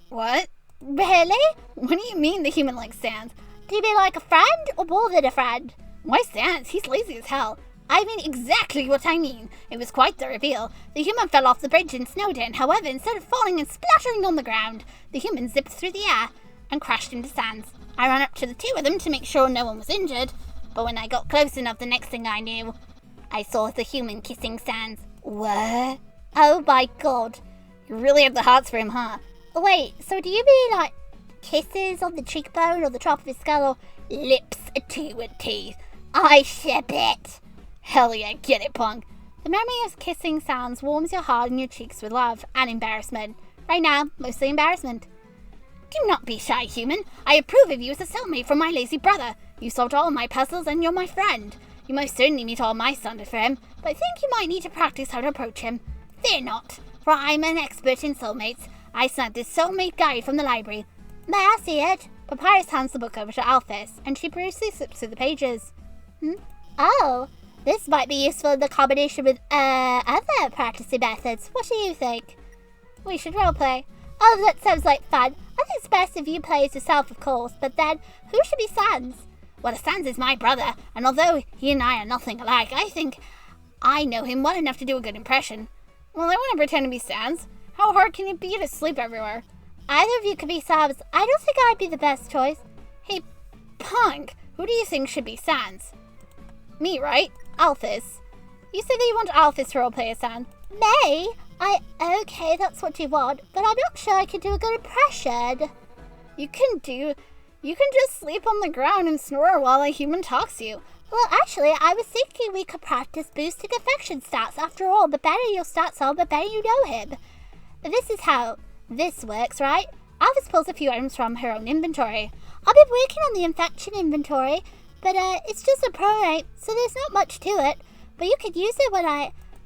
What? Really? What do you mean the human likes Sans? Do you mean like a friend or more than a friend? Why Sans? He's lazy as hell. I mean exactly what I mean. It was quite the reveal. The human fell off the bridge in Snowden. However, instead of falling and splattering on the ground, the human zipped through the air and crashed into Sans. I ran up to the two of them to make sure no one was injured, but when I got close enough, the next thing I knew, I saw the human kissing Sans. What? Oh my god. You really have the hearts for him, huh? Wait, so do you mean like kisses on the cheekbone or the top of his skull, or lips to a teeth? I ship it. Hell yeah, get it, punk. The memory of kissing Sans warms your heart and your cheeks with love and embarrassment. Right now, mostly embarrassment. Do not be shy, human. I approve of you as a cellmate for my lazy brother. You solved all my puzzles and you're my friend. You most certainly meet all my standards for him, but I think you might need to practice how to approach him. Fear not, for I'm an expert in soulmates. I snagged this soulmate guide from the library. May I see it? Papyrus hands the book over to Alphys, and she briefly flips through the pages. Oh, this might be useful in the combination with, other practicing methods. What do you think? We should roleplay. Oh, that sounds like fun. I think it's best if you play as yourself, of course, but then, who should be Sans? Well, Sans is my brother, and although he and I are nothing alike, I think I know him well enough to do a good impression. Well, I want to pretend to be Sans. How hard can it be to sleep everywhere? Either of you could be Sans. I don't think I'd be the best choice. Hey, punk! Who do you think should be Sans? Me, right? Alphys. You said that you want Alphys to roleplay as Sans. Me? Okay, that's what you want, but I'm not sure I can do a good impression. You can just sleep on the ground and snore while a human talks to you. Well, actually, I was thinking we could practice boosting affection stats. After all, the better your stats are, the better you know him. This is how this works, right? Alphys pulls a few items from her own inventory. I've been working on the infection inventory, but it's just a pronate, so there's not much to it. But you could use it when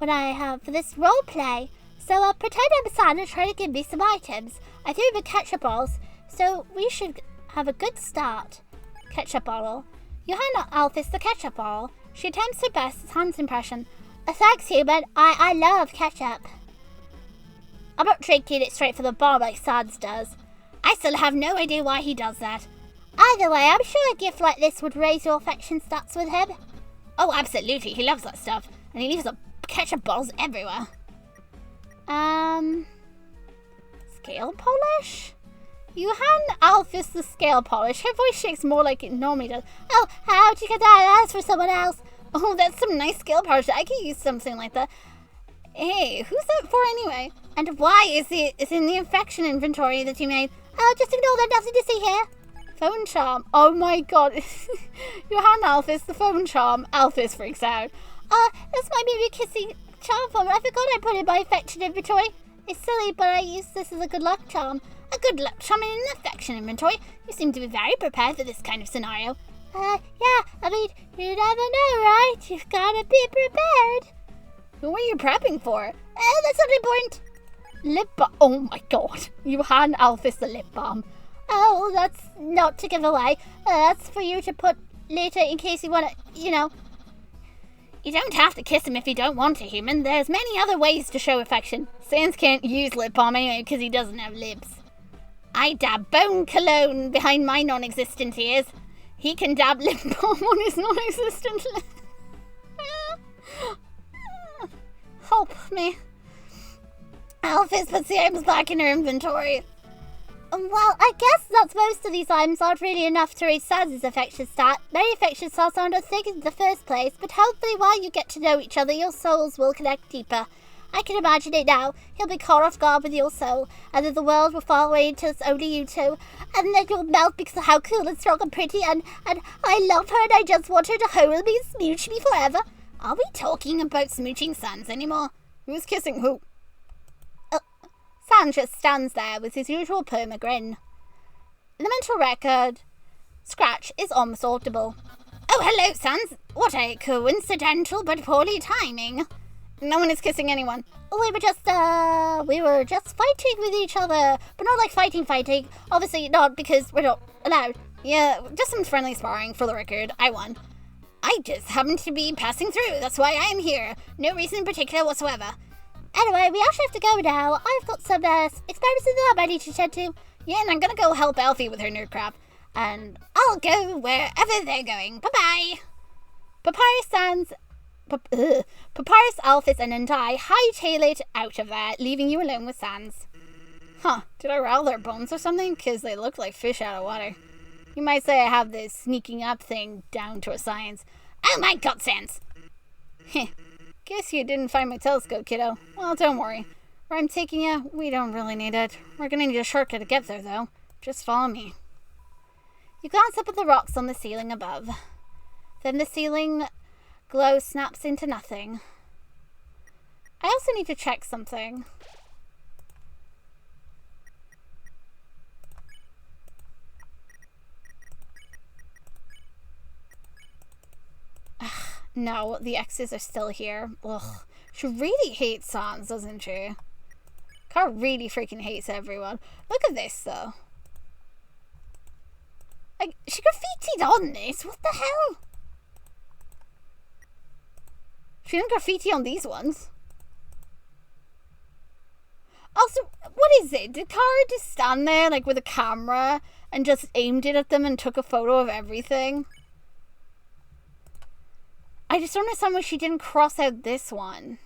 I have for this role play. So pretend I'm a Santa and try to give me some items. I threw him a ketchup balls, so we should have a good start. Ketchup bottle. You hand Alphys the ketchup bottle. She attempts her best as Hans' impression. Thanks, human. I love ketchup. I'm not drinking it straight from the bottle like Sans does. I still have no idea why he does that. Either way, I'm sure a gift like this would raise your affection stats with him. Oh, absolutely. He loves that stuff. And he leaves the ketchup bottles everywhere. Scale polish? You hand Alphys the scale polish. Her voice shakes more like it normally does. Oh, how'd you get that? That's for someone else. Oh, that's some nice scale polish. I could use something like that. Hey, who's that for anyway? And why is it in the infection inventory that you made? Oh, just ignore that. Nothing to see here. Phone charm. Oh my god. You hand Alphys the phone charm. Alphys freaks out. That's my baby kissing charm form. I forgot I put it in my affection inventory. It's silly, but I use this as a good luck charm. A good luck charm in an affection inventory? You seem to be very prepared for this kind of scenario. Yeah, I mean, you never know, right? You've gotta be prepared. Who are you prepping for? That's not important. Lip balm. Oh my god. You hand Alphys the lip balm. Oh, that's not to give away. That's for you to put later in case you want to, you know. You don't have to kiss him if you don't want to, human. There's many other ways to show affection. Sans can't use lip balm anyway because he doesn't have lips. I dab bone cologne behind my non-existent ears. He can dab lip balm on his non-existent lips. Help me. Alphys puts the items back in her inventory. Well, I guess that most of these items aren't really enough to raise Sans' affection stat. Many affection stats aren't a thing in the first place, but hopefully while you get to know each other, your souls will connect deeper. I can imagine it now. He'll be caught off guard with your soul, and then the world will fall away until it's only you two. And then you'll melt because of how cool and strong and pretty, and I love her and I just want her to hold me and smooch me forever. Are we talking about smooching Sans anymore? Who's kissing who? Sans just stands there with his usual perma grin. The mental record scratch is almost audible. Oh, hello, Sans. What a coincidental but poorly timing. No one is kissing anyone. We were just fighting with each other. But not like fighting. Obviously not because we're not allowed. Yeah, just some friendly sparring for the record. I won. I just happened to be passing through. That's why I am here. No reason in particular whatsoever. Anyway, we actually have to go now. I've got some experiments in the lab I need to tend to. Yeah, and I'm gonna go help Elfie with her nerd crap. And I'll go wherever they're going. Bye-bye. Papyrus, Alphys, and I hightail it out of there, leaving you alone with Sans. Huh, did I rattle their bones or something? Because they look like fish out of water. You might say I have this sneaking up thing down to a science. Oh my god, Sans! Heh. Guess you didn't find my telescope, kiddo. Well, don't worry. Where I'm taking you, we don't really need it. We're gonna need a shortcut to get there, though. Just follow me. You glance up at the rocks on the ceiling above. Then the ceiling glow snaps into nothing. I also need to check something. No, the X's are still here. Ugh. She really hates Sans, doesn't she? Car really freaking hates everyone. Look at this, though. Like, she graffitied on this. What the hell? She didn't graffiti on these ones. Also, what is it? Did Kara just stand there, like, with a camera and just aimed it at them and took a photo of everything? I just don't understand why she didn't cross out this one.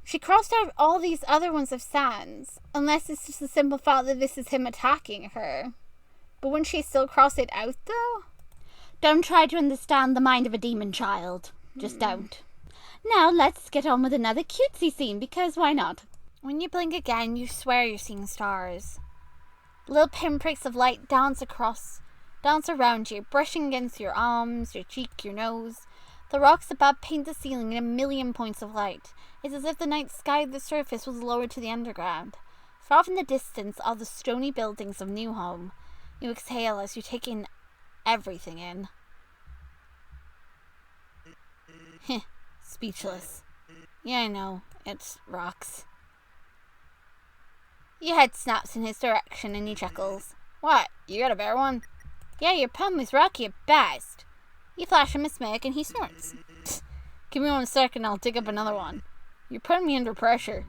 She crossed out all these other ones of Sans, unless it's just the simple thought that this is him attacking her. But wouldn't she still cross it out, though? Don't try to understand the mind of a demon child. Just don't. Now let's get on with another cutesy scene, because why not? When you blink again, you swear you're seeing stars. Little pinpricks of light dance around you, brushing against your arms, your cheek, your nose. The rocks above paint the ceiling in a million points of light. It's as if the night sky of the surface was lowered to the underground. Far off in the distance are the stony buildings of New Home. You exhale as you take in everything in. Speechless. Yeah, I know. It's rocks. Your head snaps in his direction and he chuckles. What? You got a better one? Yeah, your palm is rocky at best. You flash him a smirk and he snorts. Give me 1 second, I'll dig up another one. You're putting me under pressure.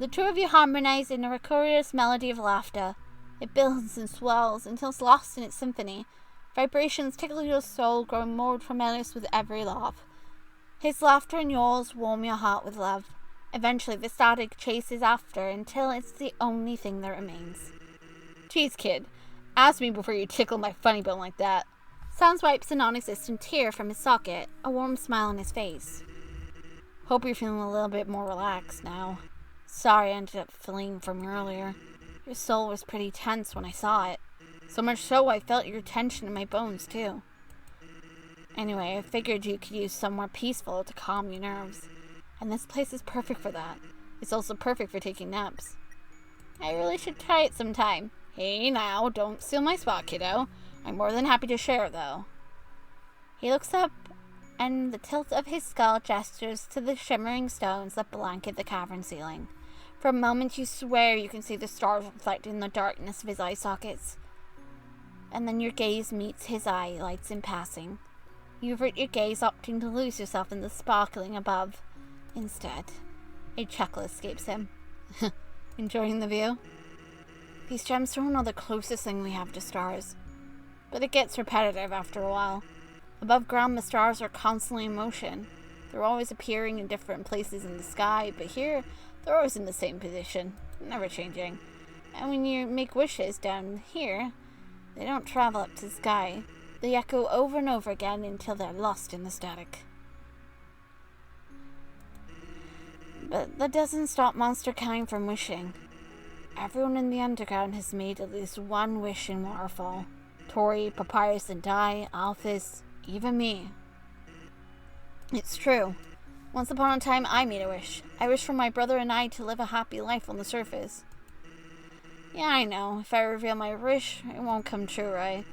The two of you harmonize in a recurrent melody of laughter. It builds and swells until it's lost in its symphony. Vibrations tickle your soul, growing more tremendous with every laugh. His laughter and yours warm your heart with love. Eventually, the static chases after until it's the only thing that remains. Jeez, kid. Ask me before you tickle my funny bone like that. Sans wipes a non-existent tear from his socket, a warm smile on his face. Hope you're feeling a little bit more relaxed now. Sorry I ended up fleeing from you earlier. Your soul was pretty tense when I saw it. So much so I felt your tension in my bones too. Anyway, I figured you could use somewhere peaceful to calm your nerves. And this place is perfect for that. It's also perfect for taking naps. I really should try it sometime. Hey now, don't steal my spot, kiddo. I'm more than happy to share, though. He looks up, and the tilt of his skull gestures to the shimmering stones that blanket the cavern ceiling. For a moment you swear you can see the stars reflected in the darkness of his eye sockets. And then your gaze meets his eye lights in passing. You avert your gaze, opting to lose yourself in the sparkling above. Instead, a chuckle escapes him. Enjoying the view? These gemstones are the closest thing we have to stars. But it gets repetitive after a while. Above ground, the stars are constantly in motion. They're always appearing in different places in the sky, but here, they're always in the same position, never changing. And when you make wishes down here, they don't travel up to the sky. They echo over and over again until they're lost in the static. But that doesn't stop monster kind from wishing. Everyone in the underground has made at least one wish in Waterfall. Tori, Papyrus and Dai, Alphys, even me. It's true. Once upon a time, I made a wish. I wished for my brother and I to live a happy life on the surface. Yeah, I know. If I reveal my wish, it won't come true, right?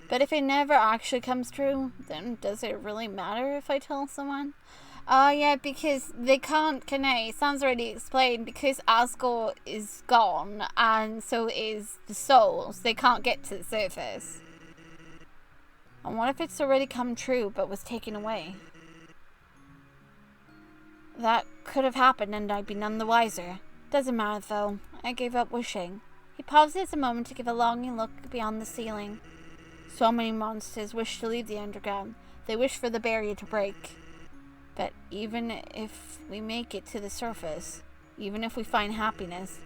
But if it never actually comes true, then does it really matter if I tell someone? Yeah, because they can't connect. Sans already explained, because Asgore is gone, and so is the souls. They can't get to the surface. And what if it's already come true, but was taken away? That could have happened, and I'd be none the wiser. Doesn't matter, though. I gave up wishing. He pauses a moment to give a longing look beyond the ceiling. So many monsters wish to leave the underground. They wish for the barrier to break. But even if we make it to the surface, even if we find happiness,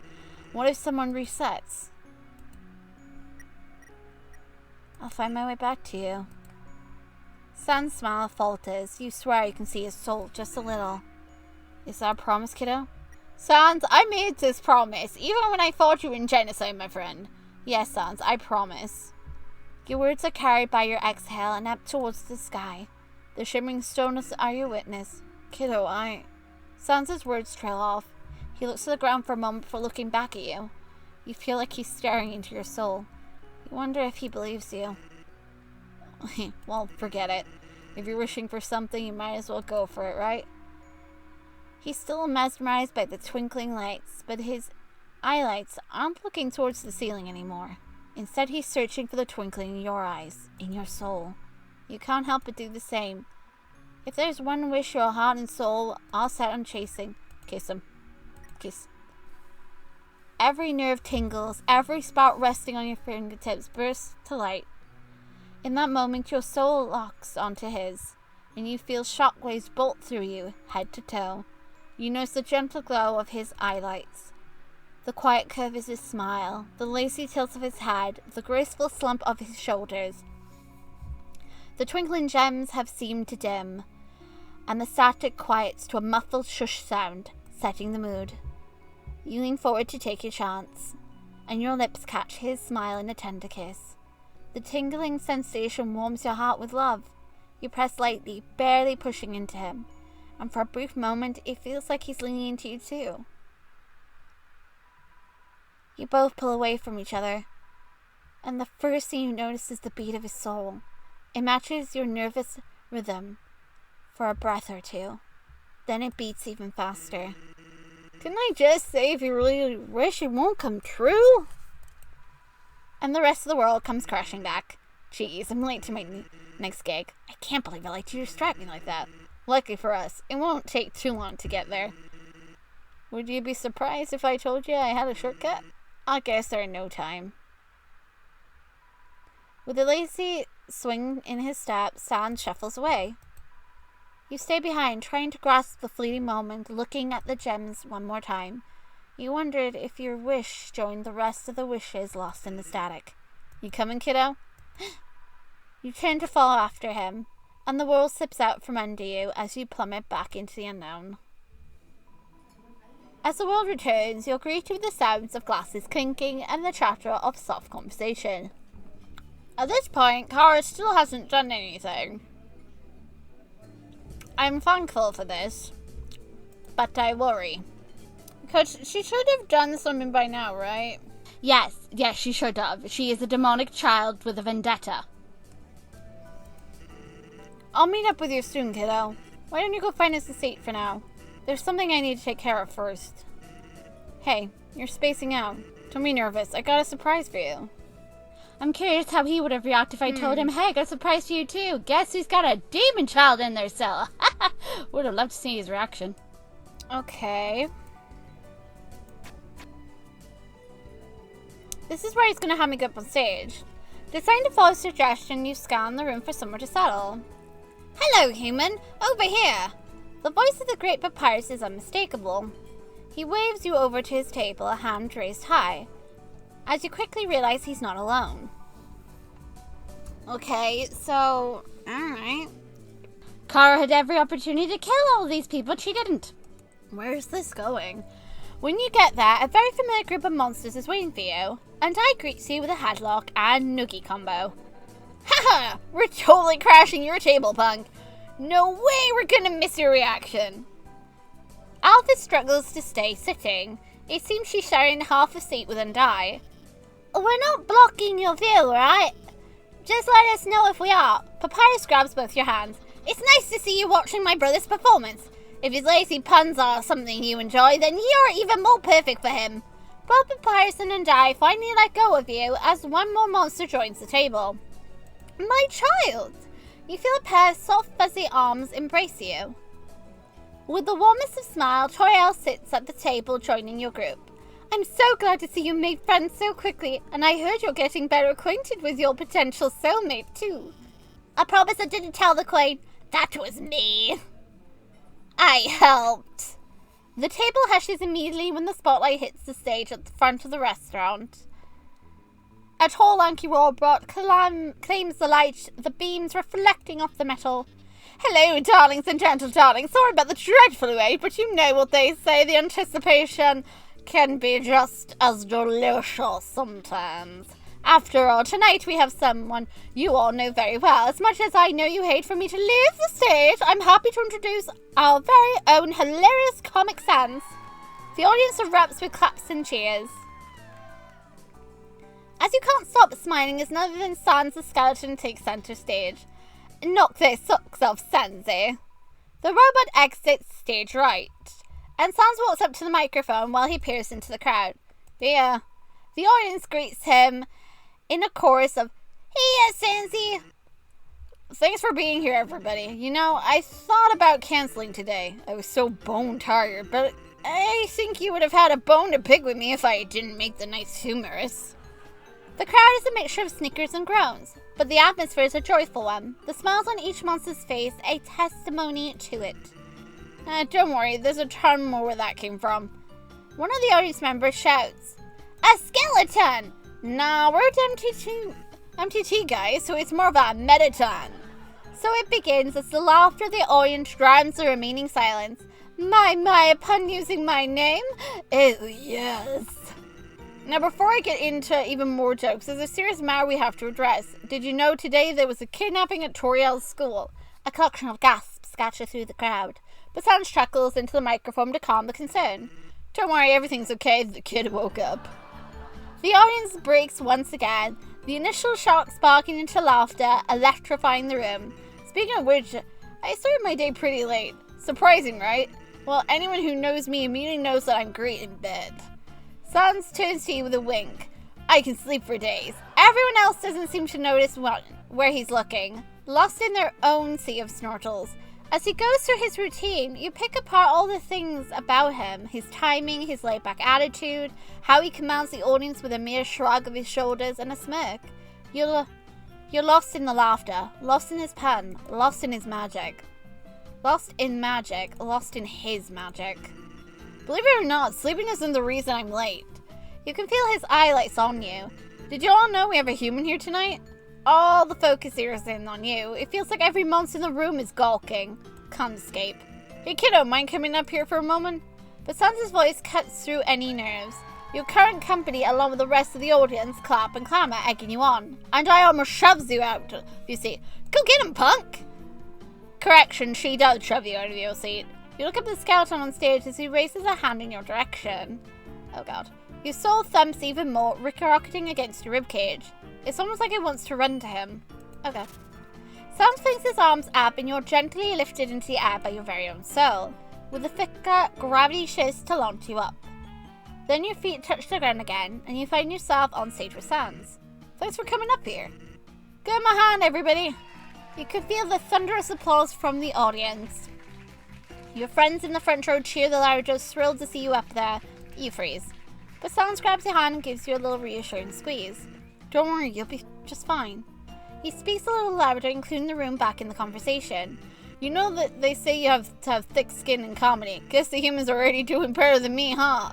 what if someone resets? I'll find my way back to you. Sans smile falters. You swear you can see his soul just a little. Is that a promise, kiddo? Sans, I made this promise, even when I thought you were in genocide, my friend. Yes, Sans, I promise. Your words are carried by your exhale and up towards the sky. The shimmering stones are your witness. Kiddo, Sans's words trail off. He looks to the ground for a moment before looking back at you. You feel like he's staring into your soul. You wonder if he believes you. Well, forget it. If you're wishing for something, you might as well go for it, right? He's still mesmerized by the twinkling lights, but his eyelights aren't looking towards the ceiling anymore. Instead, he's searching for the twinkling in your eyes, in your soul. You can't help but do the same. If there's one wish your heart and soul all set on chasing, kiss him. Kiss. Every nerve tingles, every spot resting on your fingertips bursts to light. In that moment, your soul locks onto his, and you feel shockwaves bolt through you, head to toe. You notice the gentle glow of his eyelights, the quiet curve of his smile, the lacy tilt of his head, the graceful slump of his shoulders. The twinkling gems have seemed to dim, and the static quiets to a muffled shush sound, setting the mood. You lean forward to take your chance, and your lips catch his smile in a tender kiss. The tingling sensation warms your heart with love. You press lightly, barely pushing into him, and for a brief moment it feels like he's leaning into you too. You both pull away from each other, and the first thing you notice is the beat of his soul. It matches your nervous rhythm for a breath or two. Then it beats even faster. Didn't I just say if you really wish it won't come true? And the rest of the world comes crashing back. Jeez, I'm late to my next gig. I can't believe I let you distract me like that. Lucky for us, it won't take too long to get there. Would you be surprised if I told you I had a shortcut? I'll guess there in no time. With a lazy swing in his step, Sans shuffles away. You stay behind, trying to grasp the fleeting moment, looking at the gems one more time. You wondered if your wish joined the rest of the wishes lost in the static. You coming, kiddo? You turn to follow after him, and the world slips out from under you as you plummet back into the unknown. As the world returns, you're greeted with the sounds of glasses clinking and the chatter of soft conversation. At this point, Kara still hasn't done anything. I'm thankful for this, but I worry. Because she should have done something by now, right? Yes, she should have. She is a demonic child with a vendetta. I'll meet up with you soon, kiddo. Why don't you go find us a seat for now? There's something I need to take care of first. Hey, you're spacing out. Don't be nervous. I got a surprise for you. I'm curious how he would have reacted if I told him, hey, I got a surprise for you too. Guess who's got a demon child in their cell? Would have loved to see his reaction. Okay. This is where he's going to have me go up on stage. Deciding to follow suggestion, you scan the room for somewhere to settle. Hello, human. Over here. The voice of the great papyrus is unmistakable. He waves you over to his table, a hand raised high, as you quickly realize he's not alone. Okay, so, alright. Kara had every opportunity to kill all these people, but she didn't. Where's this going? When you get there, a very familiar group of monsters is waiting for you, and I greet you with a headlock and noogie combo. Haha! We're totally crashing your table, punk. No way we're gonna miss your reaction. Alpha struggles to stay sitting. It seems she's sharing half a seat with Undie. We're not blocking your view, right? Just let us know if we are. Papyrus grabs both your hands. It's nice to see you watching my brother's performance. If his lazy puns are something you enjoy, then you're even more perfect for him. Both Papyrus and Undie finally let go of you as one more monster joins the table. My child! You feel a pair of soft, fuzzy arms embrace you. With the warmest of smiles, Toriel sits at the table joining your group. I'm so glad to see you made friends so quickly, and I heard you're getting better acquainted with your potential soulmate, too. I promise I didn't tell the Queen. That was me. I helped. The table hushes immediately when the spotlight hits the stage at the front of the restaurant. A tall, lanky robot claims the light, the beams reflecting off the metal. Hello, darlings and gentle darlings. Sorry about the dreadful wait, but you know what they say, the anticipation can be just as delicious sometimes. After all, tonight we have someone you all know very well. As much as I know you hate for me to leave the stage, I'm happy to introduce our very own hilarious Comic Sans. The audience erupts with claps and cheers. As you can't stop smiling as none other than Sans the skeleton takes center stage. Knock their socks off, Sansy. The robot exits stage right, and Sans walks up to the microphone while he peers into the crowd. The audience greets him in a chorus of, "Hey, Sansy!" Thanks for being here, everybody. You know, I thought about canceling today. I was so bone tired, but I think you would have had a bone to pick with me if I didn't make the night humorous. The crowd is a mixture of snickers and groans, but the atmosphere is a joyful one. The smiles on each monster's face a testimony to it. Don't worry, there's a ton more where that came from. One of the audience members shouts, "A skeleton!" Nah, we're at MTT guys, so it's more of a metaton. So it begins as the laughter of the audience drowns the remaining silence. My, upon using my name? Oh, yes. Now, before I get into even more jokes, there's a serious matter we have to address. Did you know today there was a kidnapping at Toriel's school? A collection of gasps scatter through the crowd, but Sans chuckles into the microphone to calm the concern. Don't worry, everything's okay, the kid woke up. The audience breaks once again, the initial shock sparking into laughter, electrifying the room. Speaking of which, I started my day pretty late. Surprising, right? Well, anyone who knows me immediately knows that I'm great in bed. Sans turns to you with a wink. I can sleep for days. Everyone else doesn't seem to notice where he's looking, lost in their own sea of snortles. As he goes through his routine, you pick apart all the things about him, his timing, his laid-back attitude, how he commands the audience with a mere shrug of his shoulders and a smirk. You're lost in the laughter, lost in his pun, lost in his magic. Lost in magic, lost in his magic. Believe it or not, sleeping isn't the reason I'm late. You can feel his highlights on you. Did you all know we have a human here tonight? All the focus here is in on you. It feels like every monster in the room is gawking. Can't escape. Hey kiddo, mind coming up here for a moment? But Sansa's voice cuts through any nerves. Your current company, along with the rest of the audience, clap and clamour, egging you on. And I almost shoves you out, you see. Go get him, punk! Correction, she does shove you out of your seat. You look up at the skeleton on stage as he raises a hand in your direction. Oh god. Your soul thumps even more, rocketing against your ribcage. It's almost like it wants to run to him. Okay. Sam flings his arms up and you're gently lifted into the air by your very own soul, with a thicker, gravity-shifts to launch you up. Then your feet touch the ground again, and you find yourself on stage with Sans. Thanks for coming up here. Give him a hand, everybody. You can feel the thunderous applause from the audience. Your friends in the front row cheer the loudest, thrilled to see you up there. You freeze. But Sans grabs your hand and gives you a little reassuring squeeze. Don't worry, you'll be just fine. He speaks a little louder, including the room back in the conversation. You know that they say you have to have thick skin in comedy. Guess the humans are already doing better than me, huh?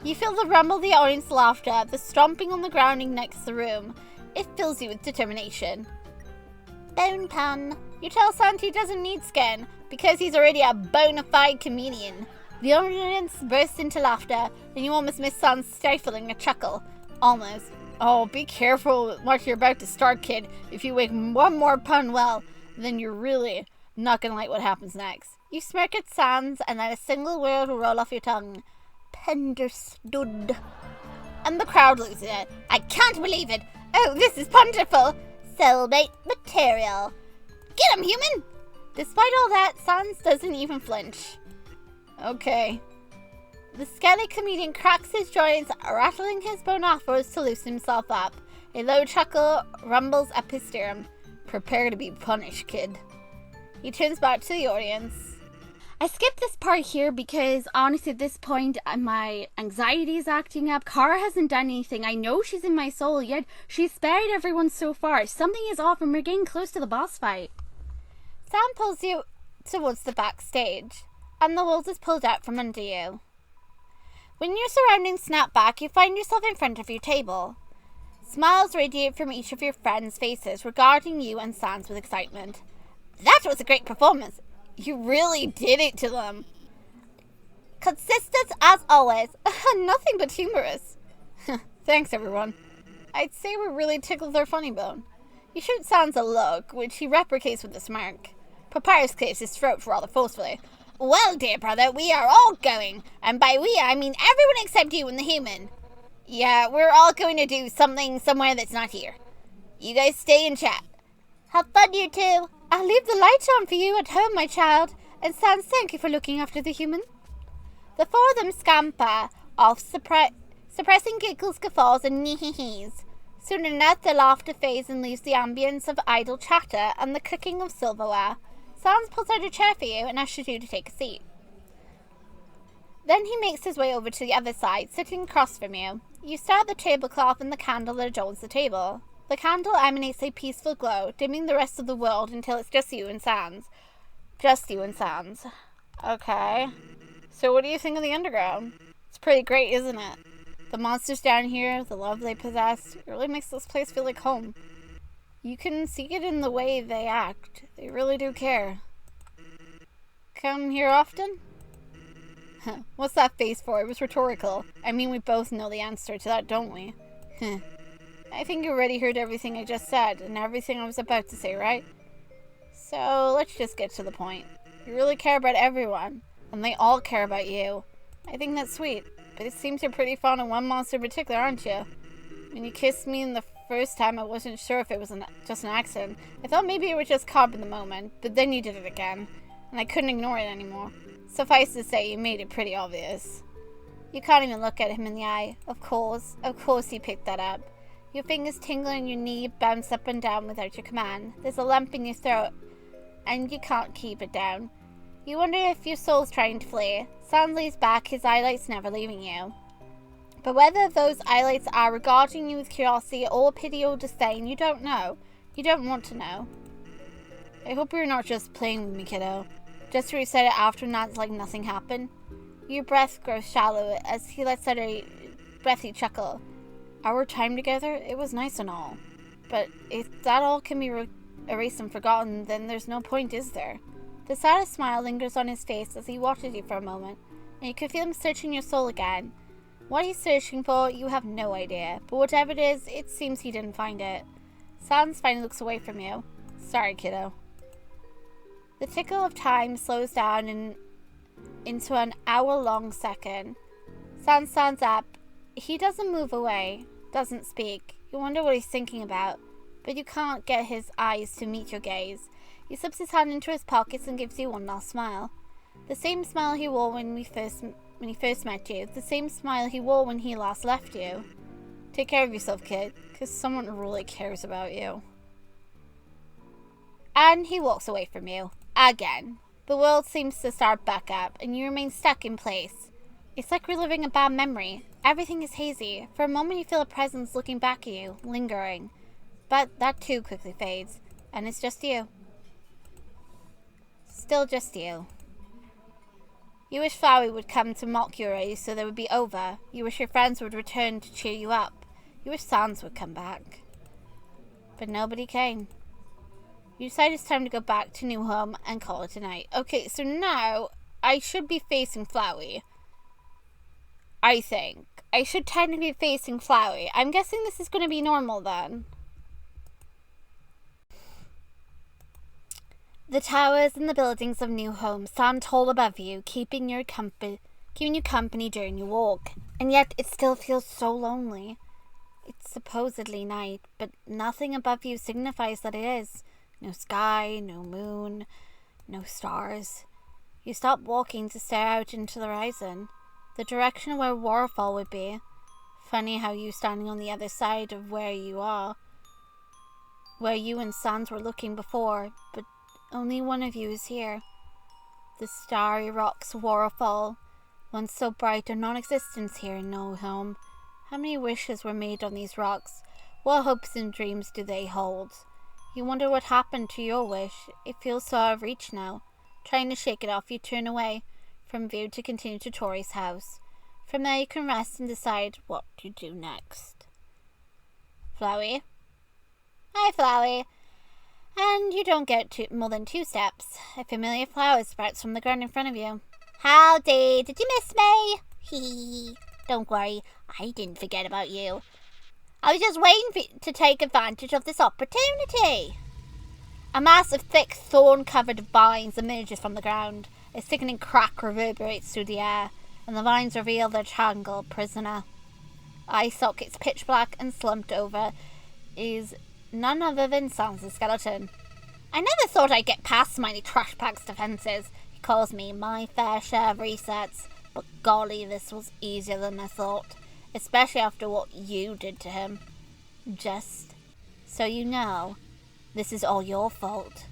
You feel the rumble of the audience laughter, the stomping on the grounding next to the room. It fills you with determination. Bone pun. You tell Sans he doesn't need skin, because he's already a bona fide comedian. The audience bursts into laughter, and you almost miss Sans stifling a chuckle. Almost. Oh, be careful what you're about to start, kid. If you make one more pun well, then you're really not gonna like what happens next. You smirk at Sans, and then a single word will roll off your tongue. Understood. And the crowd loses it. I can't believe it. Oh, this is wonderful. Soulmate material. Get him, human! Despite all that, Sans doesn't even flinch. Okay. The skelly comedian cracks his joints, rattling his bone offers to loosen himself up. A low chuckle rumbles up his sternum. Prepare to be punished, kid. He turns back to the audience. I skipped this part here because honestly at this point my anxiety is acting up. Kara hasn't done anything. I know she's in my soul, yet she's spared everyone so far. Something is off and we're getting close to the boss fight. Sam pulls you towards the backstage, and the walls is pulled out from under you. When your surroundings snap back, you find yourself in front of your table. Smiles radiate from each of your friends' faces, regarding you and Sans with excitement. That was a great performance. You really did it to them. Consistent as always. Nothing but humorous. Thanks, everyone. I'd say we really tickled their funny bone. You shoot Sans a look, which he replicates with a smirk. Papyrus clears his throat rather forcefully. Well, dear brother, we are all going. And by we, I mean everyone except you and the human. Yeah, we're all going to do something somewhere that's not here. You guys stay and chat. Have fun, you two. I'll leave the light on for you at home, my child. And Sans, thank you for looking after the human. The four of them scamper off, suppressing giggles, guffaws, and nee-hee-hees. Soon enough, the laughter fades and leaves the ambience of idle chatter and the clicking of silverware. Sans pulls out a chair for you and asks you to take a seat. Then he makes his way over to the other side, sitting across from you. You stare at the tablecloth and the candle that adorns the table. The candle emanates a peaceful glow, dimming the rest of the world until it's just you and Sans. Just you and Sans. Okay. So what do you think of the underground? It's pretty great, isn't it? The monsters down here, the love they possess, it really makes this place feel like home. You can see it in the way they act. They really do care. Come here often? What's that face for? It was rhetorical. I mean, we both know the answer to that, don't we? I think you already heard everything I just said, and everything I was about to say, right? So, let's just get to the point. You really care about everyone, and they all care about you. I think that's sweet, but it seems you're pretty fond of one monster in particular, aren't you? When you kissed me the first time, I wasn't sure if it was just an accident. I thought maybe you were just caught in the moment, but then you did it again, and I couldn't ignore it anymore. Suffice to say, you made it pretty obvious. You can't even look at him in the eye. Of course he picked that up. Your fingers tingle and your knee bounce up and down without your command. There's a lump in your throat, and you can't keep it down. You wonder if your soul's trying to flee. Sans lays back, his eyelights never leaving you. But whether those eyelights are regarding you with curiosity or pity or disdain, you don't know. You don't want to know. I hope you're not just playing with me, kiddo. Just to reset it after and act like nothing happened. Your breath grows shallow as he lets out a breathy chuckle. Our time together, it was nice and all. But if that all can be erased and forgotten, then there's no point, is there? The saddest smile lingers on his face as he watches you for a moment, and you can feel him searching your soul again. What he's searching for, you have no idea, but whatever it is, it seems he didn't find it. Sans finally looks away from you. Sorry, kiddo. The tickle of time slows down into an hour-long second. Sans stands up. He doesn't move away, doesn't speak. You wonder what he's thinking about, but you can't get his eyes to meet your gaze. He slips his hand into his pockets and gives you one last smile. The same smile he wore when he first met you. The same smile he wore when he last left you. Take care of yourself, kid, because someone really cares about you. And he walks away from you. Again. The world seems to start back up, and you remain stuck in place. It's like reliving a bad memory. Everything is hazy. For a moment you feel a presence looking back at you, lingering. But that too quickly fades, and it's just you. Still just you. You wish Flowey would come to mock you already so they would be over. You wish your friends would return to cheer you up. You wish Sans would come back. But nobody came. You decide it's time to go back to New Home and call it a night. Okay, so now I should be facing Flowey. I think. I should technically be facing Flowey. I'm guessing this is going to be normal then. The towers and the buildings of New Home stand tall above you, keeping you company during your walk. And yet it still feels so lonely. It's supposedly night, but nothing above you signifies that it is. No sky, no moon, no stars. You stop walking to stare out into the horizon, the direction where Waterfall would be. Funny how you standing on the other side of where you and Sans were looking before, but only one of you is here. The starry rocks Waterfall, once so bright, are non-existent here in No Home. How many wishes were made on these rocks? What hopes and dreams do they hold? You wonder what happened to your wish. It feels so out of reach now. Trying to shake it off, you turn away from view to continue to Tori's house. From there you can rest and decide what to do next. Flowey? Hi, Flowey. And you don't get more than 2 steps. A familiar flower sprouts from the ground in front of you. Howdy, did you miss me? Hee. Don't worry, I didn't forget about you. I was just waiting to take advantage of this opportunity. A mass of thick, thorn-covered vines emerges from the ground. A sickening crack reverberates through the air, and the vines reveal their tangled prisoner. Eye sockets pitch black and slumped over is none other than Sans' skeleton. I never thought I'd get past Smiley Trashbag's defences. He calls me my fair share of resets, but golly, this was easier than I thought. Especially after what you did to him. Just so you know, this is all your fault.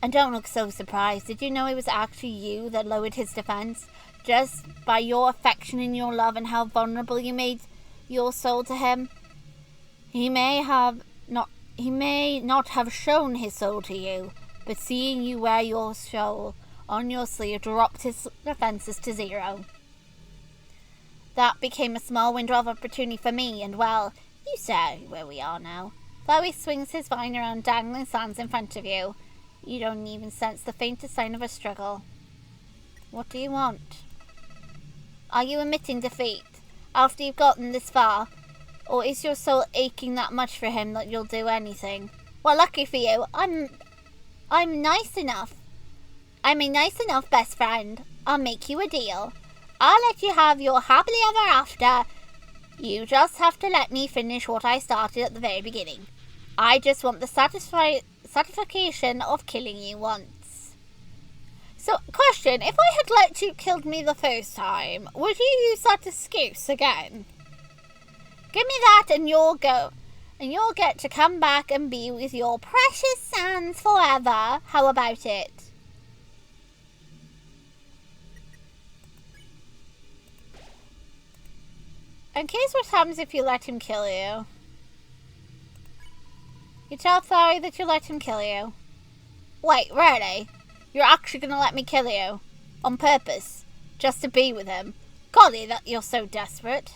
And don't look so surprised. Did you know it was actually you that lowered his defense? Just by your affection and your love and how vulnerable you made your soul to him? He may not have shown his soul to you, but seeing you wear your soul on your sleeve dropped his defenses to 0. That became a small window of opportunity for me, and well, you see where we are now. Flowey swings his vine around, dangling sands in front of you. You don't even sense the faintest sign of a struggle. What do you want? Are you admitting defeat after you've gotten this far? Or is your soul aching that much for him that you'll do anything? Well, lucky for you, I'm nice enough. I'm a nice enough best friend. I'll make you a deal. I'll let you have your happily ever after. You just have to let me finish what I started at the very beginning. I just want the satisfaction of killing you once. So, question, if I had let you kill me the first time, would you use that excuse again? Give me that and you'll get to come back and be with your precious Sans forever. How about it? In case what happens if you let him kill you. You tell Flowey that you let him kill you. Wait, really? You're actually gonna let me kill you? On purpose? Just to be with him? Golly, that you're so desperate.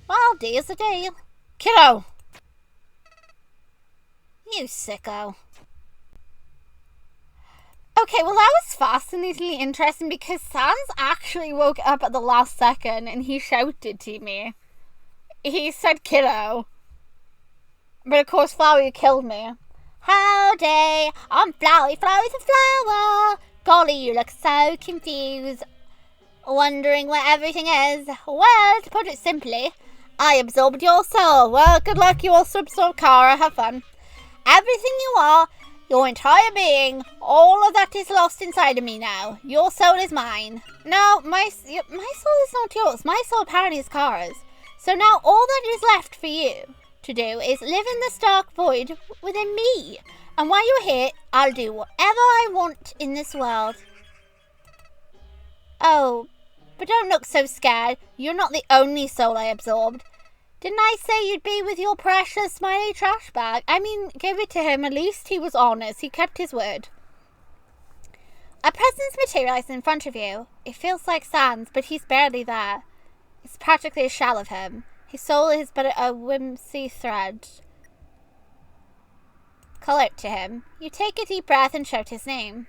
Well, deal's a deal. Kiddo! You sicko. Okay, well that was fascinatingly interesting because Sans actually woke up at the last second and he shouted to me. He said kiddo. But of course Flowey killed me. Howdy, I'm Flowey, Flowey's a flower. Golly, you look so confused. Wondering where everything is. Well, to put it simply, I absorbed your soul. Well, good luck, you also absorbed Kara, have fun. Everything you are, your entire being, all of that is lost inside of me now. Your soul is mine. No, my soul is not yours. My soul apparently is Kara's. So now all that is left for you to do is live in the stark void within me. And while you're here, I'll do whatever I want in this world. Oh, but don't look so scared. You're not the only soul I absorbed. Didn't I say you'd be with your precious smiley trash bag? I mean, give it to him. At least he was honest. He kept his word. A presence materialized in front of you. It feels like Sans, but he's barely there. It's practically a shell of him. His soul is but a whimsy thread. Call out to him. You take a deep breath and shout his name.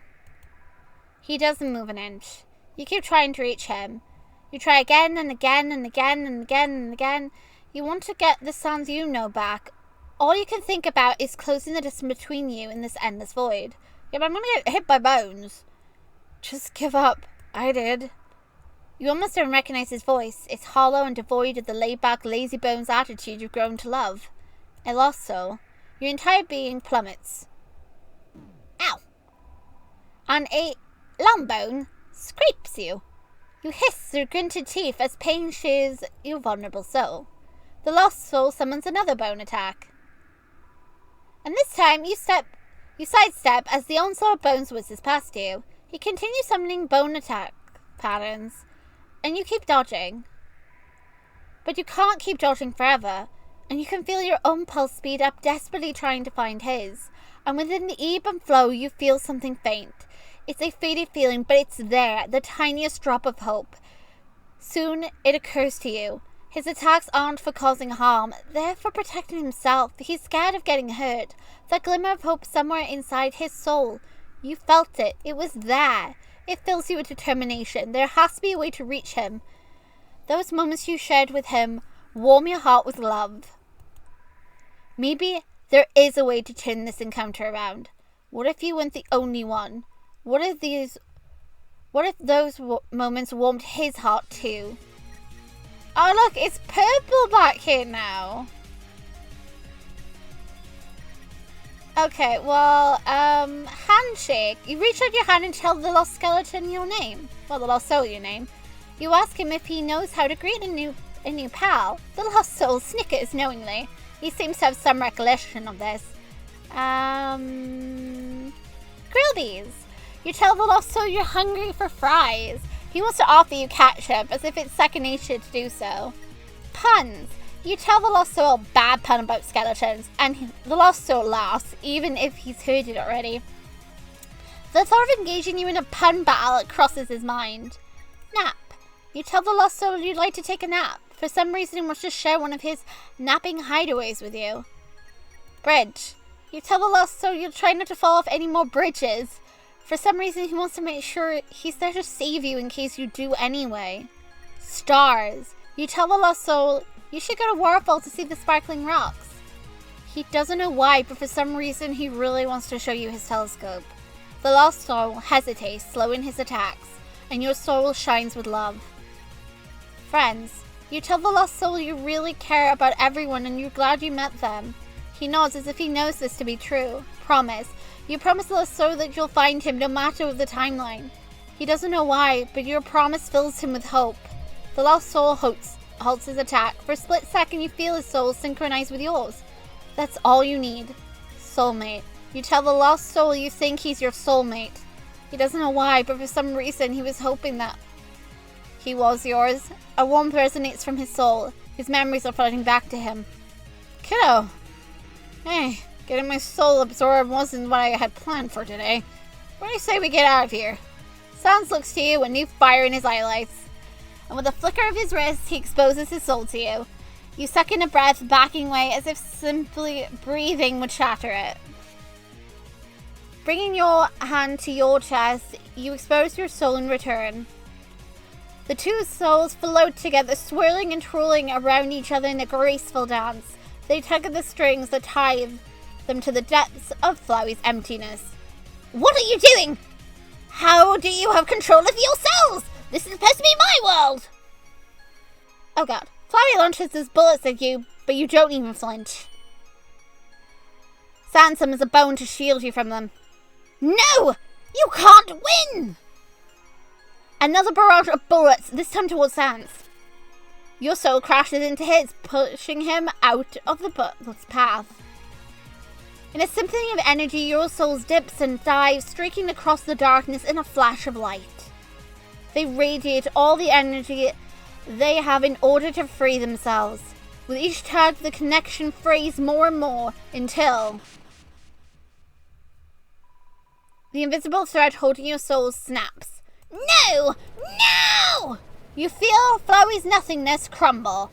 He doesn't move an inch. You keep trying to reach him. You try again and again and again and again and again. You want to get the Sans you know back. All you can think about is closing the distance between you in this endless void. Yeah, but I'm gonna get hit by bones. Just give up. I did. You almost don't recognize his voice. It's hollow and devoid of the laid-back, lazy-bones attitude you've grown to love. A lost soul. Your entire being plummets. Ow! And a long bone scrapes you. You hiss through gritted teeth as pain shears your vulnerable soul. The lost soul summons another bone attack. And this time you sidestep as the onslaught of bones whizzes past you. He continues summoning bone attack patterns, and you keep dodging. But you can't keep dodging forever, and you can feel your own pulse speed up, desperately trying to find his. And within the ebb and flow you feel something faint. It's a faded feeling, but it's there, the tiniest drop of hope. Soon it occurs to you. His attacks aren't for causing harm, they're for protecting himself. He's scared of getting hurt. That glimmer of hope somewhere inside his soul. You felt it. It was there. It fills you with determination. There has to be a way to reach him. Those moments you shared with him warm your heart with love. Maybe there is a way to turn this encounter around. What if you weren't the only one? What if those moments warmed his heart too? Oh look, it's purple back here now. Okay, well, handshake. You reach out your hand and tell the lost skeleton your name. Well, the lost soul your name. You ask him if he knows how to greet a new pal. The lost soul snickers knowingly. He seems to have some recollection of this. Grillbies. You tell the lost soul you're hungry for fries. He wants to offer you ketchup, as if it's second nature to do so. Puns. You tell the lost soul a bad pun about skeletons, and the lost soul laughs, even if he's heard it already. The thought of engaging you in a pun battle crosses his mind. Nap. You tell the lost soul you'd like to take a nap. For some reason he wants to share one of his napping hideaways with you. Bridge. You tell the lost soul you'll try not to fall off any more bridges. For some reason he wants to make sure he's there to save you in case you do anyway. Stars. You tell the lost soul you should go to Waterfall to see the sparkling rocks. He doesn't know why, but for some reason he really wants to show you his telescope. The lost soul hesitates, slowing his attacks, and your soul shines with love. Friends. You tell the lost soul you really care about everyone and you're glad you met them. He nods as if he knows this to be true. Promise. You promise the lost soul that you'll find him no matter the timeline. He doesn't know why, but your promise fills him with hope. The lost soul halts his attack. For a split second you feel his soul synchronize with yours. That's all you need. Soulmate. You tell the lost soul you think he's your soulmate. He doesn't know why, but for some reason he was hoping that he was yours. A warmth resonates from his soul. His memories are flooding back to him. Kiddo. Hey, getting my soul absorbed wasn't what I had planned for today. What do you say we get out of here? Sans looks to you, a new fire in his eyelights. And with a flicker of his wrist, he exposes his soul to you. You suck in a breath, backing away as if simply breathing would shatter it. Bringing your hand to your chest, you expose your soul in return. The two souls float together, swirling and twirling around each other in a graceful dance. They tug at the strings that tie them to the depths of Flowey's emptiness. What are you doing? How do you have control of your souls? This is supposed to be my world! Oh god. Flowey launches his bullets at you, but you don't even flinch. Sans summons a bone to shield you from them. No! You can't win! Another barrage of bullets, this time towards Sans. Your soul crashes into his, pushing him out of the bullet's path. In a symphony of energy, your soul dips and dives, streaking across the darkness in a flash of light. They radiate all the energy they have in order to free themselves. With each tug, the connection frays more and more until the invisible thread holding your soul snaps. No! No! You feel Flowey's nothingness crumble.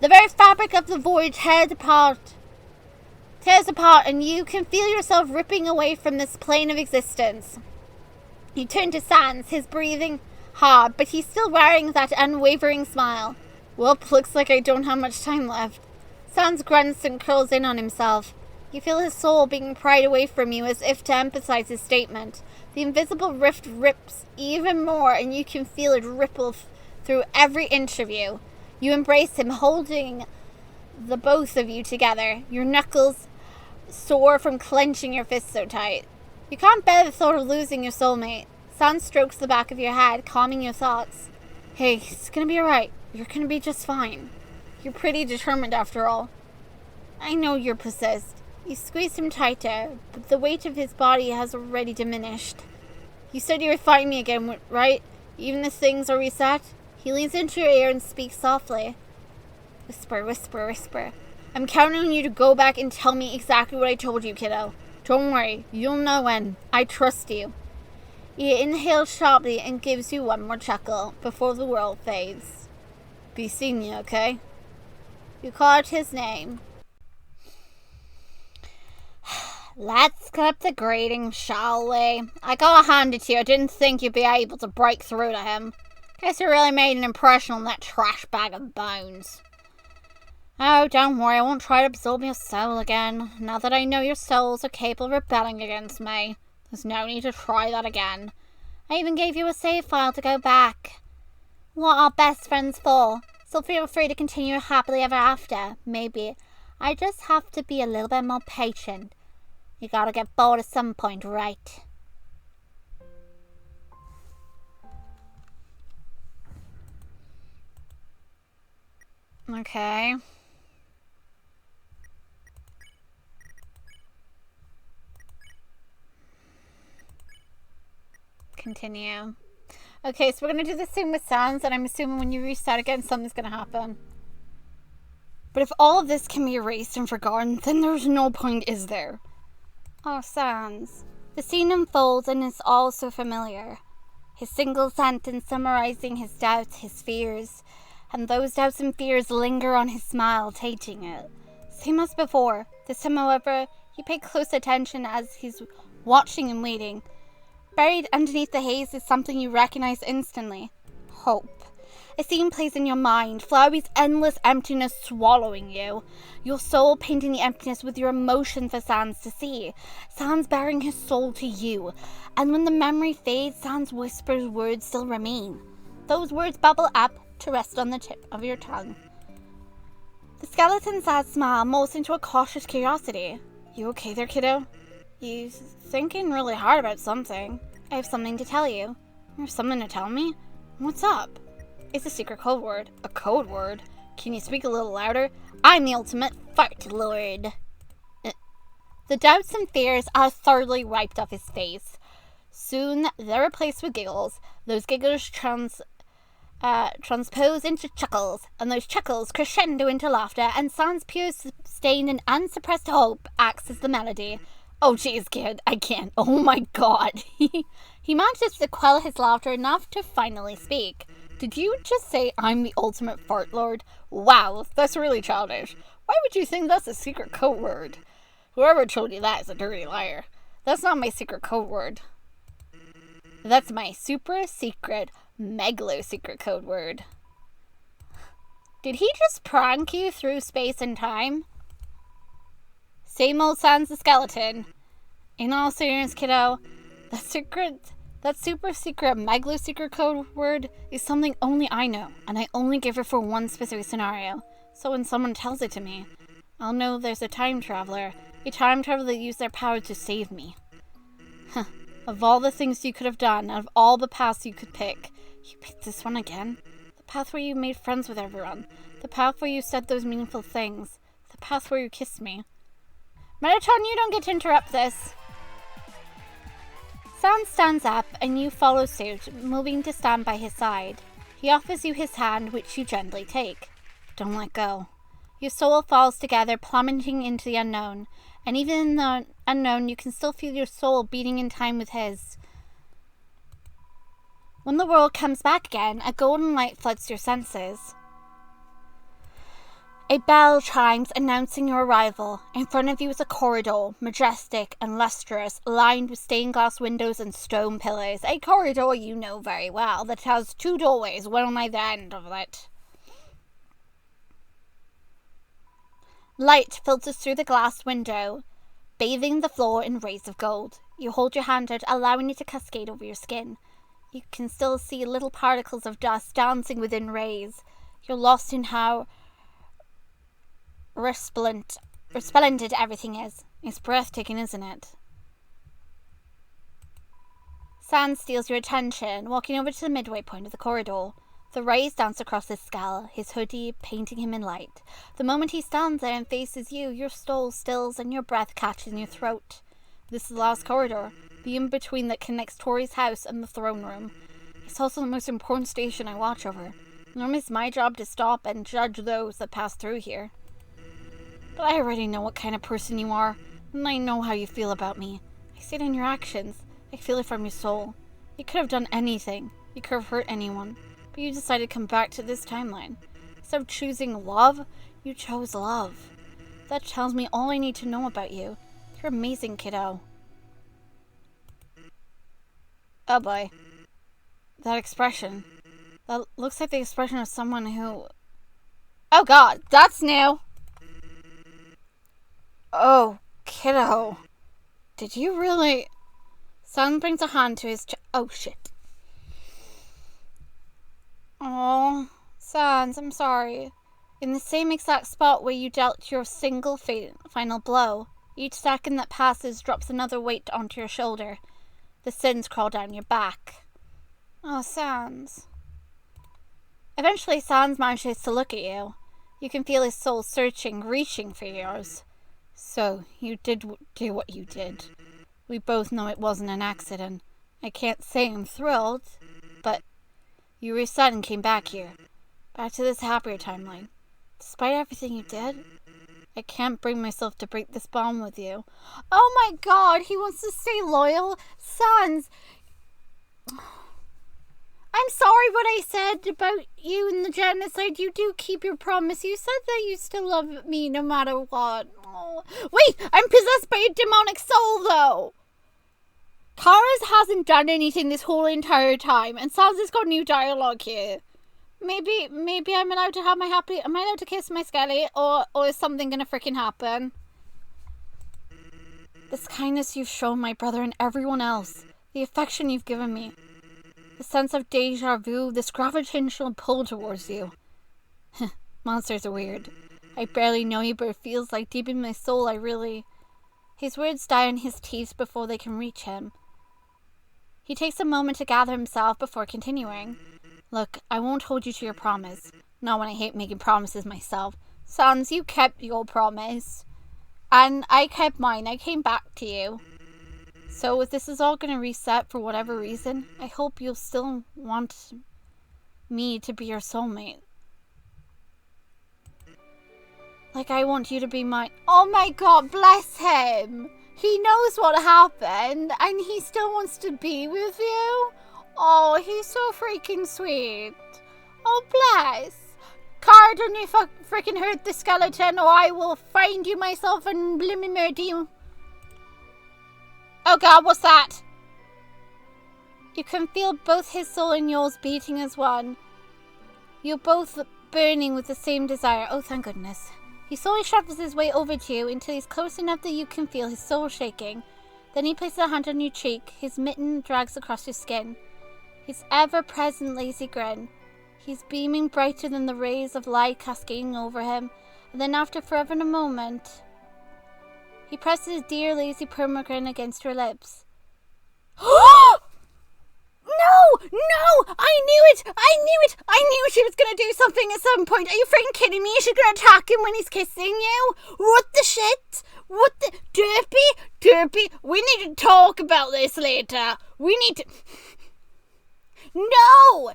The very fabric of the void tears apart, and you can feel yourself ripping away from this plane of existence. You turn to Sans, his breathing hard, but he's still wearing that unwavering smile. Well, looks like I don't have much time left. Sans grunts and curls in on himself. You feel his soul being pried away from you as if to emphasize his statement. The invisible rift rips even more, and you can feel it ripple through every inch of you. You embrace him, holding the both of you together. Your knuckles sore from clenching your fists so tight. You can't bear the thought of losing your soulmate. Sans strokes the back of your head, calming your thoughts. Hey, it's gonna be alright. You're gonna be just fine. You're pretty determined after all. I know you're possessed. You squeeze him tighter, but the weight of his body has already diminished. You said you would find me again, right? Even as things are reset? He leans into your ear and speaks softly. Whisper, whisper, whisper. I'm counting on you to go back and tell me exactly what I told you, kiddo. Don't worry, you'll know when. I trust you. He inhales sharply and gives you one more chuckle before the world fades. Be seeing you, okay? You call out his name. Let's clip the greeting, shall we? I gotta hand it to you. I didn't think you'd be able to break through to him. Guess you really made an impression on that trash bag of bones. Oh, don't worry. I won't try to absorb your soul again. Now that I know your souls are capable of rebelling against me, there's no need to try that again. I even gave you a save file to go back. What are best friends for? So feel free to continue happily ever after. Maybe. I just have to be a little bit more patient. You gotta get bored at some point, right? Okay. Continue. Okay, so we're gonna do the same with Sans, and I'm assuming when you reset again, something's gonna happen. But if all of this can be erased and forgotten, then there's no point, is there? Oh, Sans. The scene unfolds and is all so familiar. His single sentence summarizing his doubts, his fears, and those doubts and fears linger on his smile, tainting it. Same as before. This time, however, you pay close attention as he's watching and waiting. Buried underneath the haze is something you recognize instantly. Hope. A scene plays in your mind, Flowey's endless emptiness swallowing you. Your soul painting the emptiness with your emotion for Sans to see. Sans bearing his soul to you. And when the memory fades, Sans whispers words still remain. Those words bubble up to rest on the tip of your tongue. The skeleton's sad smile molds into a cautious curiosity. You okay there, kiddo? You thinking really hard about something. I have something to tell you. You have something to tell me? What's up? It's a secret code word. A code word? Can you speak a little louder? I'm the ultimate fart lord. The doubts and fears are thoroughly wiped off his face. Soon they're replaced with giggles. Those giggles transpose into chuckles, and those chuckles crescendo into laughter, and Sans' pure, sustained, and unsuppressed hope acts as the melody. Oh, jeez, kid, I can't. Oh, my God. He manages to quell his laughter enough to finally speak. Did you just say I'm the ultimate fart lord? Wow, that's really childish. Why would you think that's a secret code word? Whoever told you that is a dirty liar. That's not my secret code word. That's my super secret, megalo secret code word. Did he just prank you through space and time? Same old Sans the skeleton. In all seriousness, kiddo, that super secret megalo secret code word is something only I know, and I only give it for one specific scenario. So when someone tells it to me, I'll know there's a time traveler that used their power to save me. Of all the things you could have done, out of all the paths you could pick, you picked this one again? The path where you made friends with everyone. The path where you said those meaningful things. The path where you kissed me. Metatron, you don't get to interrupt this. Sans stands up, and you follow suit, moving to stand by his side. He offers you his hand, which you gently take. Don't let go. Your soul falls together, plummeting into the unknown. And even in the unknown, you can still feel your soul beating in time with his. When the world comes back again, a golden light floods your senses. A bell chimes, announcing your arrival. In front of you is a corridor, majestic and lustrous, lined with stained glass windows and stone pillars. A corridor you know very well, that has 2 doorways, one on either end of it. Light filters through the glass window, bathing the floor in rays of gold. You hold your hand out, allowing it to cascade over your skin. You can still see little particles of dust dancing within rays. You're lost in how resplendent everything is. It's breathtaking, isn't it? Sans steals your attention, walking over to the midway point of the corridor. The rays dance across his skull, his hoodie painting him in light. The moment he stands there and faces you, your soul stills and your breath catches in your throat. This is the last corridor, the in-between that connects Tori's house and the throne room. It's also the most important station I watch over. Normally it's my job to stop and judge those that pass through here. But I already know what kind of person you are, and I know how you feel about me. I see it in your actions. I feel it from your soul. You could have done anything. You could have hurt anyone. But you decided to come back to this timeline. Instead of choosing love, you chose love. That tells me all I need to know about you. You're amazing, kiddo. Oh boy. That expression. That looks like the expression of someone who... Oh god, that's new! Oh, kiddo. Did you really... Sans brings a hand to his oh shit. Oh, Sans, I'm sorry. In the same exact spot where you dealt your single final blow, each second that passes drops another weight onto your shoulder. The sins crawl down your back. Oh, Sans. Eventually, Sans manages to look at you. You can feel his soul searching, reaching for yours. So, you did do what you did. We both know it wasn't an accident. I can't say I'm thrilled, but you reset and came back here. Back to this happier timeline. Despite everything you did, I can't bring myself to break this bond with you. Oh my god, he wants to stay loyal. Sans, I'm sorry what I said about you and the genocide. You do keep your promise. You said that you still love me no matter what. Oh. Wait, I'm possessed by a demonic soul though. Kara's hasn't done anything this whole entire time, and Sans has got new dialogue here. Maybe I'm allowed to have my happy... Am I allowed to kiss my Skelly? Or is something gonna freaking happen? This kindness you've shown my brother and everyone else. The affection you've given me. The sense of deja vu. This gravitational pull towards you. Monsters are weird. I barely know you, but it feels like deep in my soul I really... His words die on his teeth before they can reach him. He takes a moment to gather himself before continuing. Look, I won't hold you to your promise. Not when I hate making promises myself. Sans, you kept your promise. And I kept mine. I came back to you. So if this is all going to reset for whatever reason, I hope you'll still want me to be your soulmate. Like I want you to be mine. Oh my god, bless him. He knows what happened and he still wants to be with you. Oh, he's so freaking sweet. Oh, bless. Car, don't you freaking hurt the skeleton or I will find you myself and blimey murder you. Oh god, what's that? You can feel both his soul and yours beating as one. You're both burning with the same desire. Oh, thank goodness. He slowly shuffles his way over to you until he's close enough that you can feel his soul shaking. Then he places a hand on your cheek. His mitten drags across your skin. His ever-present lazy grin. He's beaming brighter than the rays of light cascading over him. And then after forever in a moment, he presses his dear lazy permagrin against your lips. No! No! I knew it! I knew it! I knew she was going to do something at some point. Are you freaking kidding me? She's going to attack him when he's kissing you? What the shit? What the... Derpy, we need to talk about this later. We need to... No!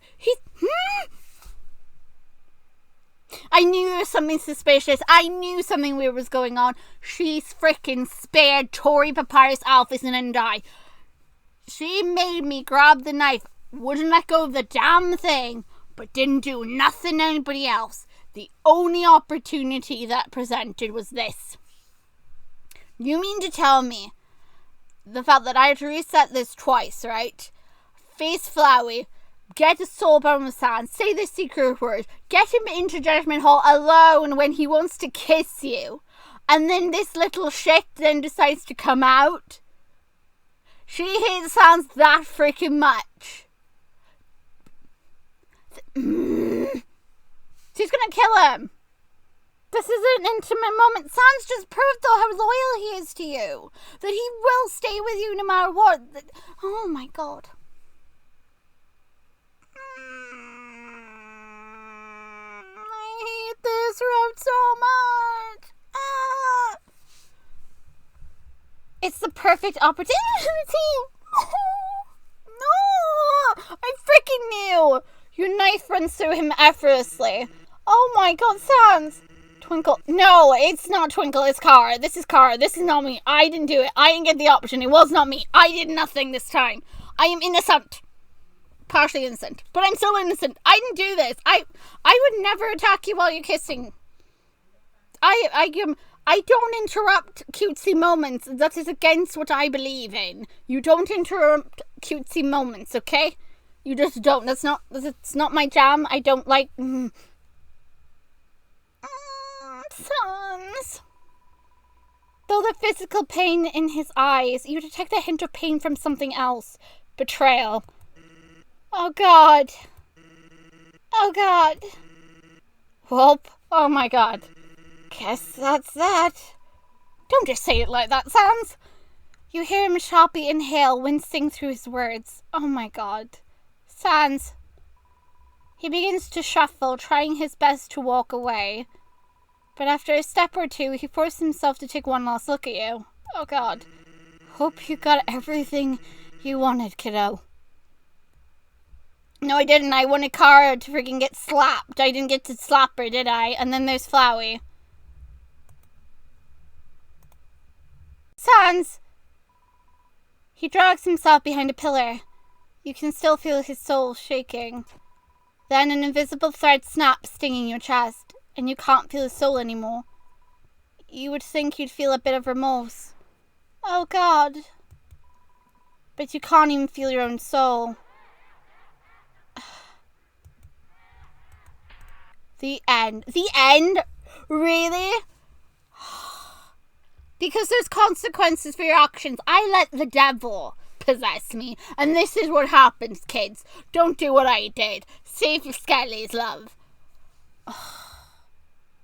I knew there was something suspicious. I knew something weird was going on. She's freaking spared Tori Papyrus Alphys and I. She made me grab the knife. Wouldn't let go of the damn thing. But didn't do nothing to anybody else. The only opportunity that presented was this. You mean to tell me the fact that I had to reset this twice, right? Face Flowey, get a soul bone with Sans, say the secret word, get him into Judgment Hall alone when he wants to kiss you, and then this little shit then decides to come out? She hates Sans that freaking much. She's gonna kill him. This is an intimate moment. Sans just proved though how loyal he is to you. That he will stay with you no matter what. Oh my god. I hate this road so much. It's the perfect opportunity. No, I freaking knew. Your knife runs through him effortlessly. Oh my god, Sans. Twinkle. No, it's not Twinkle, it's Kara. This is Kara. This is not me. I didn't do it. I didn't get the option. It was not me. I did nothing this time. I am innocent. Partially innocent. But I'm still innocent. I didn't do this. I would never attack you while you're kissing. I don't interrupt cutesy moments. That is against what I believe in. You don't interrupt cutesy moments, okay? You just don't. That's not my jam. I don't like... Sans. Though the physical pain in his eyes, you detect a hint of pain from something else. Betrayal. Oh god. Oh god. Whoop. Oh my god. Guess that's that. Don't just say it like that, Sans. You hear him sharply inhale, wincing through his words. Oh my god. Sans. He begins to shuffle, trying his best to walk away. But after a step or two, he forced himself to take one last look at you. Oh god. Hope you got everything you wanted, kiddo. No, I didn't. I wanted Kara to freaking get slapped. I didn't get to slap her, did I? And then there's Flowey. Sans! He drags himself behind a pillar. You can still feel his soul shaking. Then an invisible thread snaps, stinging your chest, and you can't feel his soul anymore. You would think you'd feel a bit of remorse. Oh God. But you can't even feel your own soul. The end. The end? Really? Because there's consequences for your actions. I let the devil possess me, and this is what happens, kids. Don't do what I did. Save Skelly's love.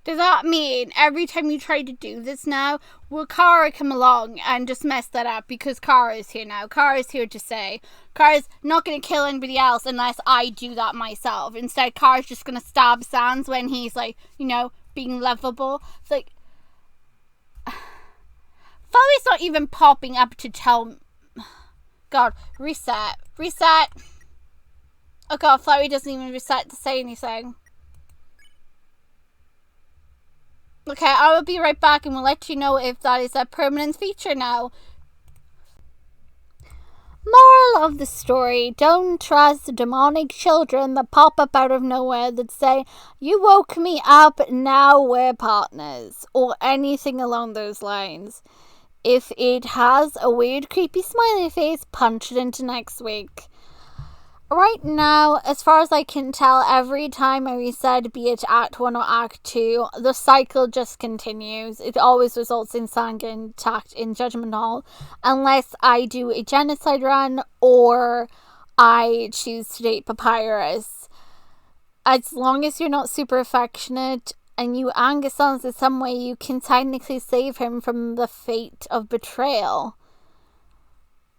Does that mean every time you try to do this now, will Kara come along and just mess that up? Because Kara's here now. Kara's here to say. Kara's not going to kill anybody else unless I do that myself. Instead, Kara's just going to stab Sans when he's like, you know, being lovable. It's like, Flowey's not even popping up to tell... God, reset. Reset. Oh God, Flowey doesn't even reset to say anything. Okay, I will be right back and we'll let you know if that is a permanent feature now. Moral of the story, don't trust demonic children that pop up out of nowhere that say, you woke me up, now we're partners, or anything along those lines. If it has a weird creepy smiley face, punch it into next week. Right now, as far as I can tell, every time I reset, be it Act 1 or Act 2, the cycle just continues. It always results in Sam getting attacked in Judgment Hall, unless I do a genocide run or I choose to date Papyrus. As long as you're not super affectionate and you anger Sans in some way, you can technically save him from the fate of betrayal.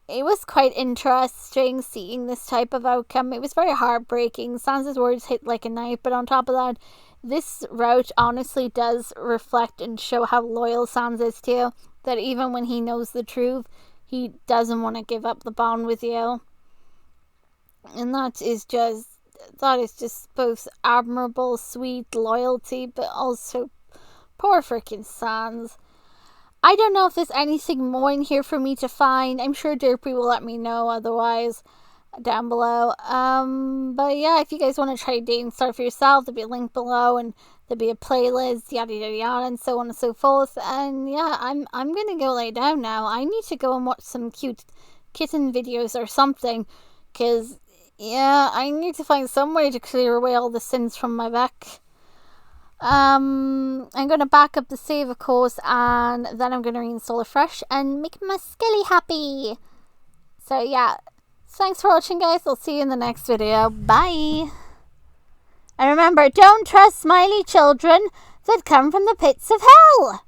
It was quite interesting seeing this type of outcome. It was very heartbreaking. Sans' words hit like a knife, but on top of that, this route honestly does reflect and show how loyal Sans is to you. That even when he knows the truth, he doesn't want to give up the bond with you. And that is just both admirable, sweet loyalty, but also poor freaking Sans. I don't know if there's anything more in here for me to find. I'm sure Derpy will let me know otherwise down below. But yeah, if you guys want to try dating start for yourself, there'll be a link below and there'll be a playlist, yada yada yada, and so on and so forth. And yeah, I'm gonna go lay down now. I need to go and watch some cute kitten videos or something, because yeah, I need to find some way to clear away all the sins from my back. I'm going to back up the save, of course, and then I'm going to reinstall it fresh and make my Skelly happy. So, yeah. Thanks for watching, guys. I'll see you in the next video. Bye. And remember, don't trust smiley children that come from the pits of hell.